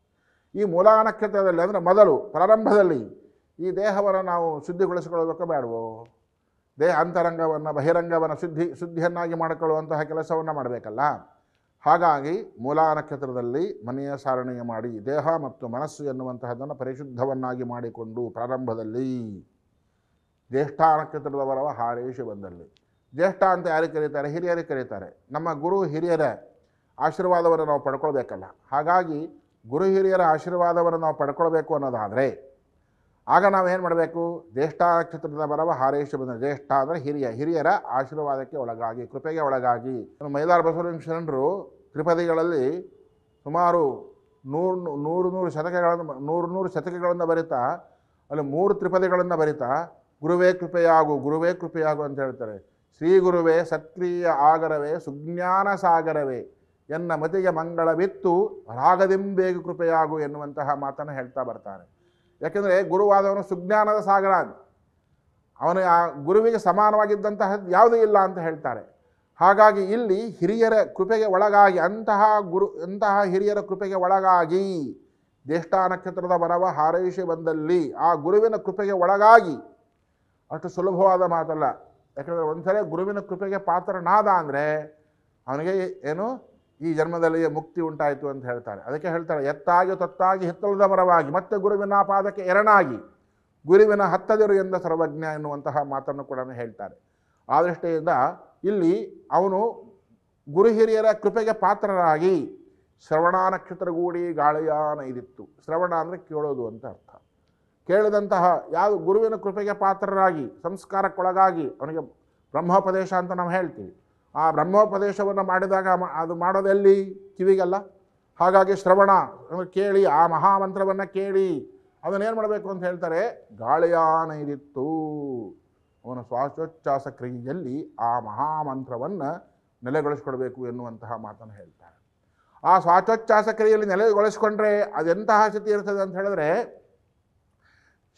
ಈ ಮೂಲಾ ನಕ್ಷತ್ರದಲ್ಲಿ ಅಂದರೆ ಮೊದಲು ಪ್ರಾರಂಭದಲ್ಲಿ ಈ ದೇಹವನ್ನು ನಾವು ಶುದ್ಧಿಗೊಳಿಸಿಕೊಳ್ಳಬೇಕೋ ಬೇಡವೋ, ದೇಹ ಅಂತರಂಗವನ್ನು ಬಹಿರಂಗವನ್ನು ಶುದ್ಧಿಯನ್ನಾಗಿ ಮಾಡಿಕೊಳ್ಳುವಂತಹ ಕೆಲಸವನ್ನು ಮಾಡಬೇಕಲ್ಲ. ಹಾಗಾಗಿ ಮೂಲಾ ನಕ್ಷತ್ರದಲ್ಲಿ ಮನೆಯ ಸಾರಣೆಯ ಮಾಡಿ ದೇಹ ಮತ್ತು ಮನಸ್ಸು ಎನ್ನುವಂತಹದ್ದನ್ನು ಪರಿಶುದ್ಧವನ್ನಾಗಿ ಮಾಡಿಕೊಂಡು ಪ್ರಾರಂಭದಲ್ಲಿ ಜ್ಯೇಷ್ಠ ನಕ್ಷತ್ರದವರವ ಹಾರೈಸಿ ಬಂದಲ್ಲಿ. ಜ್ಯೇಷ್ಠ ಅಂತ ಯಾರಿಗೆ ಕರೀತಾರೆ, ಹಿರಿಯರಿಗೆ ಕರೀತಾರೆ. ನಮ್ಮ ಗುರು ಹಿರಿಯರ ಆಶೀರ್ವಾದವನ್ನು ನಾವು ಪಡ್ಕೊಳ್ಬೇಕಲ್ಲ. ಹಾಗಾಗಿ ಗುರು ಹಿರಿಯರ ಆಶೀರ್ವಾದವನ್ನು ನಾವು ಪಡ್ಕೊಳ್ಬೇಕು ಅನ್ನೋದಾದರೆ ಆಗ ನಾವೇನು ಮಾಡಬೇಕು, ಜ್ಯೇಷ್ಠ ನಕ್ಷತ್ರದ ಬರವ ಹಾರೈಸಿ ಬಂದ, ಜ್ಯೇಷ್ಠ ಅಂದರೆ ಹಿರಿಯರ ಆಶೀರ್ವಾದಕ್ಕೆ ಒಳಗಾಗಿ, ಕೃಪೆಗೆ ಒಳಗಾಗಿ. ಮೈಲಾರ ಬಸವಲಿಂಗ ಶರಣರು ತ್ರಿಪದಿಗಳಲ್ಲಿ ಸುಮಾರು 100 ಶತಕಗಳನ್ನು ಬರಿತಾ ಅಲ್ಲಿ 3 ತ್ರಿಪದಿಗಳನ್ನು ಬರಿತಾ ಗುರುವೇ ಕೃಪೆಯಾಗು ಗುರುವೇ ಕೃಪೆಯಾಗು ಅಂತ ಹೇಳ್ತಾರೆ. ಶ್ರೀ ಗುರುವೇ ಸತ್ಕ್ರಿಯ ಆಗರವೇ ಸುಜ್ಞಾನ ಸಾಗರವೇ ಎನ್ನ ಮತಿಗೆ ಮಂಗಳವಿತ್ತು ರಾಗದಿಂಬೇಗ ಕೃಪೆಯಾಗು ಎನ್ನುವಂತಹ ಮಾತನ್ನು ಹೇಳ್ತಾ ಬರ್ತಾರೆ. ಯಾಕೆಂದರೆ ಗುರುವಾದವನು ಸುಜ್ಞಾನದ ಸಾಗರ, ಅವನು ಆ ಗುರುವಿಗೆ ಸಮಾನವಾಗಿದ್ದಂತಹ ಯಾವುದೂ ಇಲ್ಲ ಅಂತ ಹೇಳ್ತಾರೆ. ಹಾಗಾಗಿ ಇಲ್ಲಿ ಹಿರಿಯರ ಕೃಪೆಗೆ ಒಳಗಾಗಿ ಅಂತಹ ಹಿರಿಯರ ಕೃಪೆಗೆ ಒಳಗಾಗಿ ಜ್ಯೇಷ್ಠ ನಕ್ಷತ್ರದ ಬರವ ಹಾರೈಸಿ ಬಂದಲ್ಲಿ ಆ ಗುರುವಿನ ಕೃಪೆಗೆ ಒಳಗಾಗಿ ಅಷ್ಟು ಸುಲಭವಾದ ಮಾತಲ್ಲ. ಯಾಕಂದರೆ ಒಂದ್ಸಲ ಗುರುವಿನ ಕೃಪೆಗೆ ಪಾತ್ರನಾದ ಅಂದರೆ ಅವನಿಗೆ ಏನು ಈ ಜನ್ಮದಲ್ಲಿಯೇ ಮುಕ್ತಿ ಉಂಟಾಯಿತು ಅಂತ ಹೇಳ್ತಾರೆ. ಅದಕ್ಕೆ ಹೇಳ್ತಾರೆ, ಎತ್ತಾಗಿ ತೊತ್ತಾಗಿ ಹಿತ್ತಲದ ಮರವಾಗಿ ಮತ್ತೆ ಗುರುವಿನ ಪಾದಕ್ಕೆ ಎರನಾಗಿ ಗುರುವಿನ ಹತ್ತದಿರು ಎಂದ ಸರ್ವಜ್ಞ ಎನ್ನುವಂತಹ ಮಾತನ್ನು ಕೂಡ ಹೇಳ್ತಾರೆ. ಆ ದೃಷ್ಟಿಯಿಂದ ಇಲ್ಲಿ ಅವನು ಗುರು ಹಿರಿಯರ ಕೃಪೆಗೆ ಪಾತ್ರರಾಗಿ ಶ್ರವಣ ನಕ್ಷತ್ರಗೂಡಿ ಗಾಳಿಯಾನ ಇದಿತ್ತು. ಶ್ರವಣ ಅಂದರೆ ಕೇಳೋದು ಅಂತ ಅರ್ಥ. ಕೇಳಿದಂತಹ ಯಾವ ಗುರುವಿನ ಕೃಪೆಗೆ ಪಾತ್ರರಾಗಿ ಸಂಸ್ಕಾರಕ್ಕೊಳಗಾಗಿ ಅವನಿಗೆ ಬ್ರಹ್ಮೋಪದೇಶ ಅಂತ ನಾವು ಹೇಳ್ತೀವಿ. ಆ ಬ್ರಹ್ಮೋಪದೇಶವನ್ನು ಮಾಡಿದಾಗ ಅದು ಮಾಡೋದೆಲ್ಲಿ? ಕಿವಿಗಲ್ಲ. ಹಾಗಾಗಿ ಶ್ರವಣ ಅಂದರೆ ಕೇಳಿ, ಆ ಮಹಾಮಂತ್ರವನ್ನು ಕೇಳಿ ಅದನ್ನೇನು ಮಾಡಬೇಕು ಅಂತ ಹೇಳ್ತಾರೆ, ಗಾಳಿಯಾನ ಇದಿತ್ತು. ಅವನ ಶ್ವಾಸೋಚ್ಛ್ವಾಸ ಕ್ರಿಯೆಯಲ್ಲಿ ಆ ಮಹಾಮಂತ್ರವನ್ನು ನೆಲೆಗೊಳಿಸ್ಕೊಡ್ಬೇಕು ಎನ್ನುವಂತಹ ಮಾತನ್ನು ಹೇಳ್ತಾರೆ. ಆ ಶ್ವಾಸೋಚ್ಛ್ವಾಸ ಕ್ರಿಯೆಯಲ್ಲಿ ನೆಲೆಗೊಳಿಸ್ಕೊಂಡ್ರೆ ಅದೆಂತಹ ಸ್ಥಿತಿ ಇರ್ತದೆ ಅಂತ ಹೇಳಿದ್ರೆ,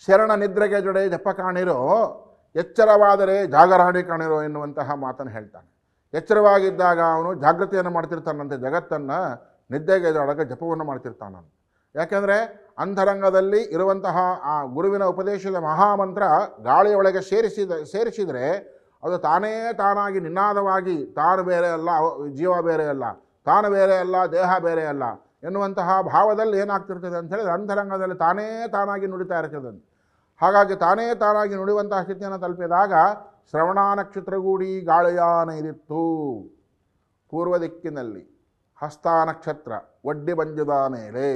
ಶರಣ ನಿದ್ರೆಗೆ ಜೊಡೆ ಜಪ ಕಾಣಿರೋ, ಎಚ್ಚರವಾದರೆ ಜಾಗರಣೆ ಕಾಣಿರೋ ಎನ್ನುವಂತಹ ಮಾತನ್ನು ಹೇಳ್ತಾನೆ. ಎಚ್ಚರವಾಗಿದ್ದಾಗ ಅವನು ಜಾಗೃತಿಯನ್ನು ಮಾಡ್ತಿರ್ತಾನಂತೆ, ಜಗತ್ತನ್ನು ನಿದ್ದೆಗೆ ಒಳಗೆ ಜಪವನ್ನು ಮಾಡ್ತಿರ್ತಾನಂತೆ. ಯಾಕೆಂದರೆ ಅಂತರಂಗದಲ್ಲಿ ಇರುವಂತಹ ಆ ಗುರುವಿನ ಉಪದೇಶದ ಮಹಾಮಂತ್ರ ಗಾಳಿಯೊಳಗೆ ಸೇರಿಸಿದರೆ ಅದು ತಾನಾಗಿ ನಿನಾದವಾಗಿ ತಾನು ಬೇರೆ ಅಲ್ಲ, ಜೀವ ಬೇರೆ ಅಲ್ಲ, ತಾನು ಬೇರೆ ಅಲ್ಲ, ದೇಹ ಬೇರೆ ಅಲ್ಲ ಎನ್ನುವಂತಹ ಭಾವದಲ್ಲಿ ಏನಾಗ್ತಿರ್ತದೆ ಅಂತ ಹೇಳಿದ್ರೆ ಅಂತರಂಗದಲ್ಲಿ ತಾನಾಗಿ ನುಡಿತಾ ಇರ್ತದೆ. ಹಾಗಾಗಿ ತಾನಾಗಿ ನುಡಿಯುವಂತಹ ಸ್ಥಿತಿಯನ್ನು ತಲುಪಿದಾಗ ಶ್ರವಣ ನಕ್ಷತ್ರಗೂಡಿ ಗಾಳಿಯಾನ ಇದಿತ್ತು. ಪೂರ್ವ ದಿಕ್ಕಿನಲ್ಲಿ ಹಸ್ತ ನಕ್ಷತ್ರ ಒಡ್ಡಿ ಬಂಜದ ಮೇಲೆ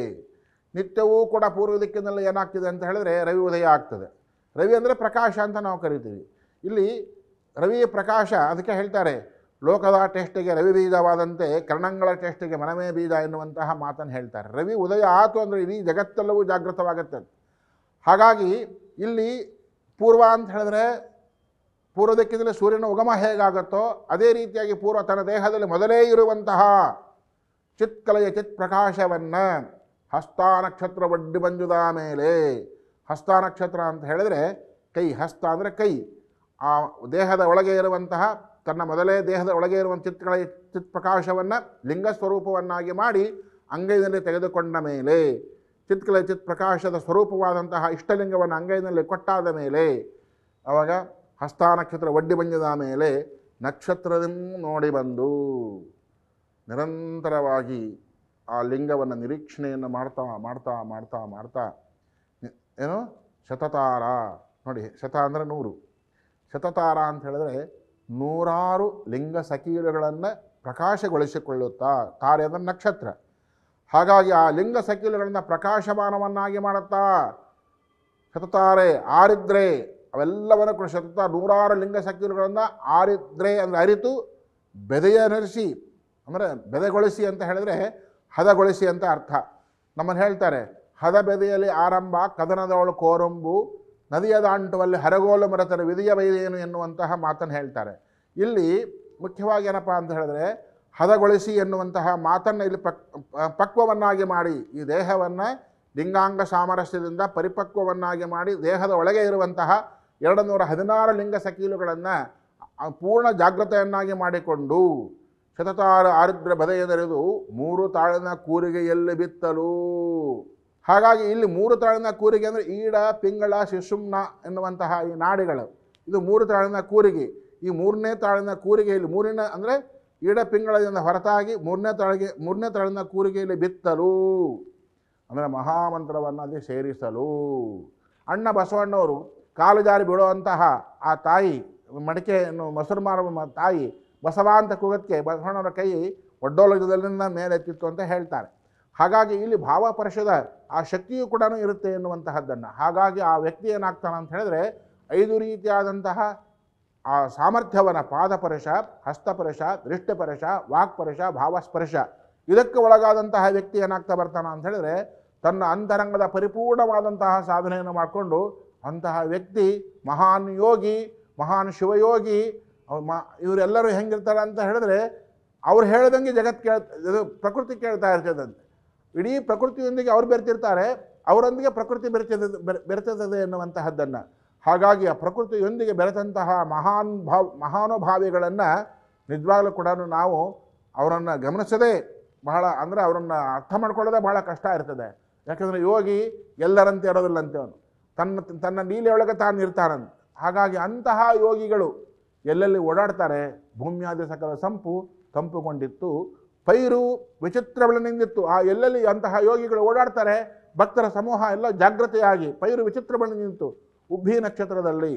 ನಿತ್ಯವೂ ಕೂಡ ಪೂರ್ವ ದಿಕ್ಕಿನಲ್ಲಿ ಏನಾಗ್ತಿದೆ ಅಂತ ಹೇಳಿದ್ರೆ ರವಿ ಉದಯ ಆಗ್ತದೆ. ರವಿ ಅಂದರೆ ಪ್ರಕಾಶ ಅಂತ ನಾವು ಕರಿತೀವಿ. ಇಲ್ಲಿ ರವಿ ಪ್ರಕಾಶ, ಅದಕ್ಕೆ ಹೇಳ್ತಾರೆ ಲೋಕದ ಟೆಸ್ಟಿಗೆ ರವಿ ಬೀಜವಾದಂತೆ ಕರ್ಣಂಗಳ ಟೆಸ್ಟಿಗೆ ಮನಮೇ ಬೀಜ ಎನ್ನುವಂತಹ ಮಾತನ್ನು ಹೇಳ್ತಾರೆ. ರವಿ ಉದಯ ಆಯಿತು ಅಂದರೆ ಇಡೀ ಜಗತ್ತೆಲ್ಲವೂ ಜಾಗೃತವಾಗುತ್ತೆ. ಹಾಗಾಗಿ ಇಲ್ಲಿ ಪೂರ್ವ ಅಂತ ಹೇಳಿದ್ರೆ ಪೂರ್ವ ದಿಕ್ಕಿನಲ್ಲಿ ಸೂರ್ಯನ ಉಗಮ ಹೇಗಾಗುತ್ತೋ ಅದೇ ರೀತಿಯಾಗಿ ಪೂರ್ವ ತನ್ನ ದೇಹದಲ್ಲಿ ಮೊದಲೇ ಇರುವಂತಹ ಚಿತ್ಕಲೆಯ ಚಿತ್ ಪ್ರಕಾಶವನ್ನು ಹಸ್ತ ನಕ್ಷತ್ರ ಒಡ್ಡಿ ಬಂಜುದ ಮೇಲೆ, ಹಸ್ತ ನಕ್ಷತ್ರ ಅಂತ ಹೇಳಿದ್ರೆ ಕೈ, ಹಸ್ತ ಅಂದರೆ ಕೈ, ಆ ದೇಹದ ಒಳಗೆ ಇರುವಂತಹ ತನ್ನ ಮೊದಲೇ ದೇಹದ ಒಳಗೆ ಇರುವಂಥ ಚಿತ್ ಪ್ರಕಾಶವನ್ನು ಲಿಂಗ ಸ್ವರೂಪವನ್ನಾಗಿ ಮಾಡಿ ಅಂಗೈನಲ್ಲಿ ತೆಗೆದುಕೊಂಡ ಮೇಲೆ, ಚಿತ್ಕಲೆ ಚಿತ್ ಪ್ರಕಾಶದ ಸ್ವರೂಪವಾದಂತಹ ಇಷ್ಟಲಿಂಗವನ್ನು ಅಂಗೈನಲ್ಲಿ ಕೊಟ್ಟಾದ ಮೇಲೆ ಆವಾಗ ಹಸ್ತ ನಕ್ಷತ್ರ ಒಡ್ಡಿ ಬಂಜದ ಮೇಲೆ ನಕ್ಷತ್ರದಿಂದ ನೋಡಿ ಬಂದು ನಿರಂತರವಾಗಿ ಆ ಲಿಂಗವನ್ನು ನಿರೀಕ್ಷಣೆಯನ್ನು ಮಾಡ್ತಾ ಮಾಡ್ತಾ ಮಾಡ್ತಾ ಮಾಡ್ತಾ ಏನು ಶತತಾರ ನೋಡಿ, ಶತ ಅಂದರೆ 100, ಶತತಾರ ಅಂತ ಹೇಳಿದ್ರೆ 100 ಲಿಂಗ ಸಕೀಲುಗಳನ್ನು ಪ್ರಕಾಶಗೊಳಿಸಿಕೊಳ್ಳುತ್ತಾ, ತಾರೆ ಅಂದರೆ ನಕ್ಷತ್ರ. ಹಾಗಾಗಿ ಆ ಲಿಂಗ ಸಕೀಲುಗಳನ್ನು ಪ್ರಕಾಶಮಾನವನ್ನಾಗಿ ಮಾಡುತ್ತಾ ಶತತಾರೆ ಆರಿದ್ರೆ ಅವೆಲ್ಲವನ್ನು ಕೂಡ 100 ಲಿಂಗ ಸಕೀಲುಗಳನ್ನು ಆರಿದ್ರೆ ಅಂದರೆ ಅರಿತು ಬೆದೆಯನಿರಿಸಿ, ಅಂದರೆ ಬೆದೆಗೊಳಿಸಿ ಅಂತ ಹೇಳಿದ್ರೆ ಹದಗೊಳಿಸಿ ಅಂತ ಅರ್ಥ. ನಮ್ಮನ್ನು ಹೇಳ್ತಾರೆ ಹದ ಬೆದೆಯಲ್ಲಿ ಆರಂಭ ಕದನದವಳು ಕೋರಂಬು ನದಿಯ ದಾಂಟುವಲ್ಲಿ ಹರಗೋಲು ಮರೆತರೆ ವಿಧಿಯ ಬೈದೇನು ಎನ್ನುವಂತಹ ಮಾತನ್ನು ಹೇಳ್ತಾರೆ. ಇಲ್ಲಿ ಮುಖ್ಯವಾಗಿ ಏನಪ್ಪ ಅಂತ ಹೇಳಿದ್ರೆ ಹದಗೊಳಿಸಿ ಎನ್ನುವಂತಹ ಮಾತನ್ನು ಇಲ್ಲಿ ಪಕ್ವವನ್ನಾಗಿ ಮಾಡಿ ಈ ದೇಹವನ್ನು ಲಿಂಗಾಂಗ ಸಾಮರಸ್ಯದಿಂದ ಪರಿಪಕ್ವವನ್ನಾಗಿ ಮಾಡಿ ದೇಹದ ಒಳಗೆ ಇರುವಂತಹ 216 ಲಿಂಗ ಸಕೀಲುಗಳನ್ನು ಪೂರ್ಣ ಜಾಗೃತೆಯನ್ನಾಗಿ ಮಾಡಿಕೊಂಡು ಶತತಾರ ಆರಿದ್ರ ಬದೆಯದರಿದು 3 ತಾಳಿನ ಕೂರಿಗೆಯಲ್ಲಿ ಬಿತ್ತಲು. ಹಾಗಾಗಿ ಇಲ್ಲಿ 3 ತಾಳಿನ ಕೂರಿಗೆ ಅಂದರೆ ಈಡ ಪಿಂಗಳ ಶಿಶುಮ್ನ ಎನ್ನುವಂತಹ ಈ ನಾಡಿಗಳು, ಇದು 3 ತಾಳಿನ ಕೂರಿಗೆ. ಈ 3ನೇ ತಾಳಿನ ಕೂರಿಗೆಯಲ್ಲಿ 3ನೇ ಅಂದರೆ ಈಡ ಪಿಂಗಳದಿಂದ ಹೊರತಾಗಿ 3ನೇ ತಾಳಿನ ಕೂರಿಗೆಯಲ್ಲಿ ಬಿತ್ತಲು ಅಂದರೆ ಮಹಾಮಂತ್ರವನ್ನು ಅಲ್ಲಿ ಸೇರಿಸಲು. ಅಣ್ಣ ಬಸವಣ್ಣವರು ಕಾಲು ಜಾರಿ ಬೀಳುವಂತಹ ಆ ತಾಯಿ ಮಡಿಕೆಯನ್ನು ಮೊಸರು ಮಾರುವ ತಾಯಿ ಬಸವ ಅಂತ ಕೂಗಕ್ಕೆ ಬಸವಣ್ಣವರ ಕೈ ಒಡ್ಡೋಲಗದಲ್ಲಿಂದ ಮೇಲೆತ್ತಿತ್ತು ಅಂತ ಹೇಳ್ತಾರೆ. ಹಾಗಾಗಿ ಇಲ್ಲಿ ಭಾವಪರಶದ ಆ ಶಕ್ತಿಯೂ ಕೂಡ ಇರುತ್ತೆ ಎನ್ನುವಂತಹದ್ದನ್ನು. ಹಾಗಾಗಿ ಆ ವ್ಯಕ್ತಿ ಏನಾಗ್ತಾನೆ ಅಂತ ಹೇಳಿದ್ರೆ 5 ರೀತಿಯಾದಂತಹ ಆ ಸಾಮರ್ಥ್ಯವನ್ನು ಪಾದಪರಶ, ಹಸ್ತಪರಶ, ದೃಷ್ಟಿಪರಶ, ವಾಕ್ಪರಶ, ಭಾವಸ್ಪರ್ಶ ಇದಕ್ಕೆ ಒಳಗಾದಂತಹ ವ್ಯಕ್ತಿ ಏನಾಗ್ತಾ ಬರ್ತಾನೆ ಅಂತ ಹೇಳಿದ್ರೆ ತನ್ನ ಅಂತರಂಗದ ಪರಿಪೂರ್ಣವಾದಂತಹ ಸಾಧನೆಯನ್ನು ಮಾಡಿಕೊಂಡು ಅಂತಹ ವ್ಯಕ್ತಿ ಮಹಾನ್ ಯೋಗಿ, ಮಹಾನ್ ಶಿವಯೋಗಿ. ಇವರೆಲ್ಲರೂ ಹೆಂಗಿರ್ತಾರೆ ಅಂತ ಹೇಳಿದ್ರೆ ಅವ್ರು ಹೇಳ್ದಂಗೆ ಜಗತ್ತು ಇದು ಪ್ರಕೃತಿ ಕೇಳ್ತಾ ಇರ್ತದಂತೆ. ಇಡೀ ಪ್ರಕೃತಿಯೊಂದಿಗೆ ಅವ್ರು ಬೆರ್ತಿರ್ತಾರೆ, ಅವರೊಂದಿಗೆ ಪ್ರಕೃತಿ ಬೆರೆತದೆ ಎನ್ನುವಂತಹದ್ದನ್ನು. ಹಾಗಾಗಿ ಆ ಪ್ರಕೃತಿಯೊಂದಿಗೆ ಬೆರೆತಂತಹ ಮಹಾನುಭಾವಿಗಳನ್ನು ನಿಜವಾಗ್ಲೂ ಕೂಡ ನಾವು ಅವರನ್ನು ಗಮನಿಸದೆ ಬಹಳ ಅಂದರೆ ಅವರನ್ನು ಅರ್ಥ ಮಾಡ್ಕೊಳ್ಳೋದೇ ಬಹಳ ಕಷ್ಟ ಇರ್ತದೆ. ಯಾಕಂದರೆ ಯೋಗಿ ಎಲ್ಲರಂತೆ ಇರೋದಿಲ್ಲಂತೆ, ಅವನು ತನ್ನ ನೀಲೆಯೊಳಗೆ ತಾನು ಇರ್ತಾನಂತೆ. ಹಾಗಾಗಿ ಅಂತಹ ಯೋಗಿಗಳು ಎಲ್ಲೆಲ್ಲಿ ಓಡಾಡ್ತಾರೆ ಭೂಮಿಯಾದ ಸಕಲ ತಂಪುಗೊಂಡಿತ್ತು, ಪೈರು ವಿಚಿತ್ರಬೆಳನಿಂದಿತ್ತು. ಆ ಎಲ್ಲೆಲ್ಲಿ ಅಂತಹ ಯೋಗಿಗಳು ಓಡಾಡ್ತಾರೆ ಭಕ್ತರ ಸಮೂಹ ಎಲ್ಲ ಜಾಗೃತೆಯಾಗಿ ಪೈರು ವಿಚಿತ್ರಬೆಳನಿಂದಿತ್ತು. ಉಬ್ಬಿ ನಕ್ಷತ್ರದಲ್ಲಿ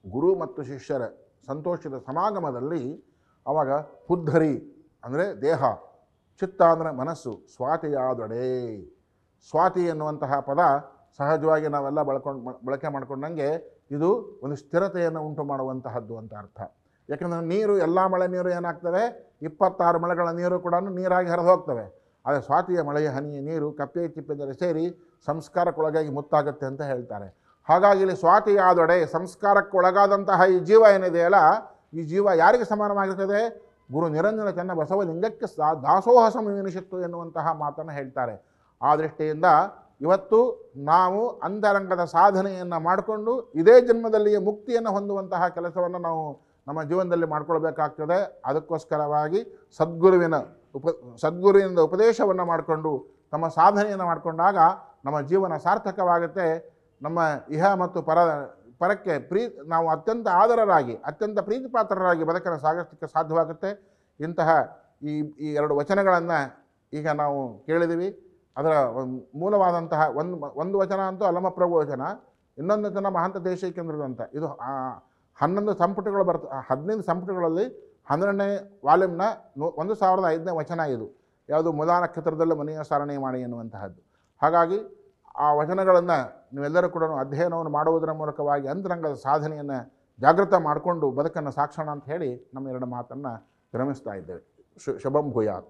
ಗುರು ಮತ್ತು ಶಿಷ್ಯರ ಸಂತೋಷದ ಸಮಾಗಮದಲ್ಲಿ ಅವಾಗ ಹುದ್ಧರಿ ಅಂದರೆ ದೇಹ, ಚಿತ್ತ ಅಂದರೆ ಮನಸ್ಸು, ಸ್ವಾತಿಯಾದೊಡೆ. ಸ್ವಾತಿ ಎನ್ನುವಂತಹ ಪದ ಸಹಜವಾಗಿ ನಾವೆಲ್ಲ ಬಳಕೆ ಮಾಡ್ಕೊಂಡಂಗೆ ಇದು ಒಂದು ಸ್ಥಿರತೆಯನ್ನು ಉಂಟು ಮಾಡುವಂತಹದ್ದು ಅಂತ ಅರ್ಥ. ಯಾಕಂದರೆ ನೀರು, ಎಲ್ಲ ಮಳೆ ನೀರು ಏನಾಗ್ತವೆ, 26 ಮಳೆಗಳ ನೀರು ಕೂಡ ನೀರಾಗಿ ಹರಿದು ಹೋಗ್ತವೆ. ಆದರೆ ಸ್ವಾತಿಯ ಮಳೆಯ ಹನಿಯ ನೀರು ಕಪ್ಪೆ ಚಿಪ್ಪೆಂದರೆ ಸೇರಿ ಸಂಸ್ಕಾರಕ್ಕೊಳಗಾಗಿ ಮುತ್ತಾಗುತ್ತೆ ಅಂತ ಹೇಳ್ತಾರೆ. ಹಾಗಾಗಿ ಇಲ್ಲಿ ಸ್ವಾತಿಯಾದೊಡೆ, ಸಂಸ್ಕಾರಕ್ಕೊಳಗಾದಂತಹ ಈ ಜೀವ ಏನಿದೆಯಲ್ಲ, ಈ ಜೀವ ಯಾರಿಗೆ ಸಮಾನವಾಗಿರ್ತದೆ? ಗುರು ನಿರಂಜನ ಚೆನ್ನ ಬಸವಲಿಂಗಕ್ಕೆ ದಾಸೋಹ ಸಮವಿನಿಷತ್ತು ಎನ್ನುವಂತಹ ಮಾತನ್ನು ಹೇಳ್ತಾರೆ. ಆ ದೃಷ್ಟಿಯಿಂದ ಇವತ್ತು ನಾವು ಅಂತರಂಗದ ಸಾಧನೆಯನ್ನು ಮಾಡಿಕೊಂಡು ಇದೇ ಜನ್ಮದಲ್ಲಿಯೇ ಮುಕ್ತಿಯನ್ನು ಹೊಂದುವಂತಹ ಕೆಲಸವನ್ನು ನಾವು ನಮ್ಮ ಜೀವನದಲ್ಲಿ ಮಾಡ್ಕೊಳ್ಬೇಕಾಗ್ತದೆ. ಅದಕ್ಕೋಸ್ಕರವಾಗಿ ಸದ್ಗುರುವಿನಿಂದ ಉಪದೇಶವನ್ನು ಮಾಡಿಕೊಂಡು ನಮ್ಮ ಸಾಧನೆಯನ್ನು ಮಾಡಿಕೊಂಡಾಗ ನಮ್ಮ ಜೀವನ ಸಾರ್ಥಕವಾಗುತ್ತೆ. ನಮ್ಮ ಇಹ ಮತ್ತು ಪರಕ್ಕೆ ನಾವು ಅತ್ಯಂತ ಆದರರಾಗಿ, ಅತ್ಯಂತ ಪ್ರೀತಿಪಾತ್ರರಾಗಿ ಬದುಕನ್ನು ಸಾಗಿಸಲಿಕ್ಕೆ ಸಾಧ್ಯವಾಗುತ್ತೆ. ಇಂತಹ ಈ 2 ವಚನಗಳನ್ನು ಈಗ ನಾವು ಕೇಳಿದ್ದೀವಿ. ಅದರ ಮೂಲವಾದಂತಹ ಒಂದು ವಚನ ಅಂತೂ ಅಲ್ಲಮಪ್ರಭು ವಚನ, ಇನ್ನೊಂದು ವಚನ ಮಹಾಂತ ದೇಶಿಕೇಂದ್ರದಂತ. ಇದು 11 ಸಂಪುಟಗಳು 15 ಸಂಪುಟಗಳಲ್ಲಿ 12ನೇ ವಾಲ್ಯೂಮ್ನ 1005ನೇ ವಚನ ಇದು. ಯಾವುದು? ಮೂಲಾ ನಕ್ಷತ್ರದಲ್ಲಿ ಮನೆಯ ಸಾರಣೆ ಮಾಡಿ ಎನ್ನುವಂತಹದ್ದು. ಹಾಗಾಗಿ ಆ ವಚನಗಳನ್ನು ನೀವೆಲ್ಲರೂ ಕೂಡ ಅಧ್ಯಯನವನ್ನು ಮಾಡುವುದರ ಮೂಲಕವಾಗಿ ಅಂತರಂಗದ ಸಾಧನೆಯನ್ನು ಜಾಗೃತ ಮಾಡಿಕೊಂಡು ಬದುಕನ್ನು ಸಾಕ್ಷಣ ಅಂತ ಹೇಳಿ ನಮ್ಮ 2 ಮಾತನ್ನು ವಿರಮಿಸ್ತಾ ಇದ್ದೇವೆ. ಶುಭಂ ಭೂಯಾತ್.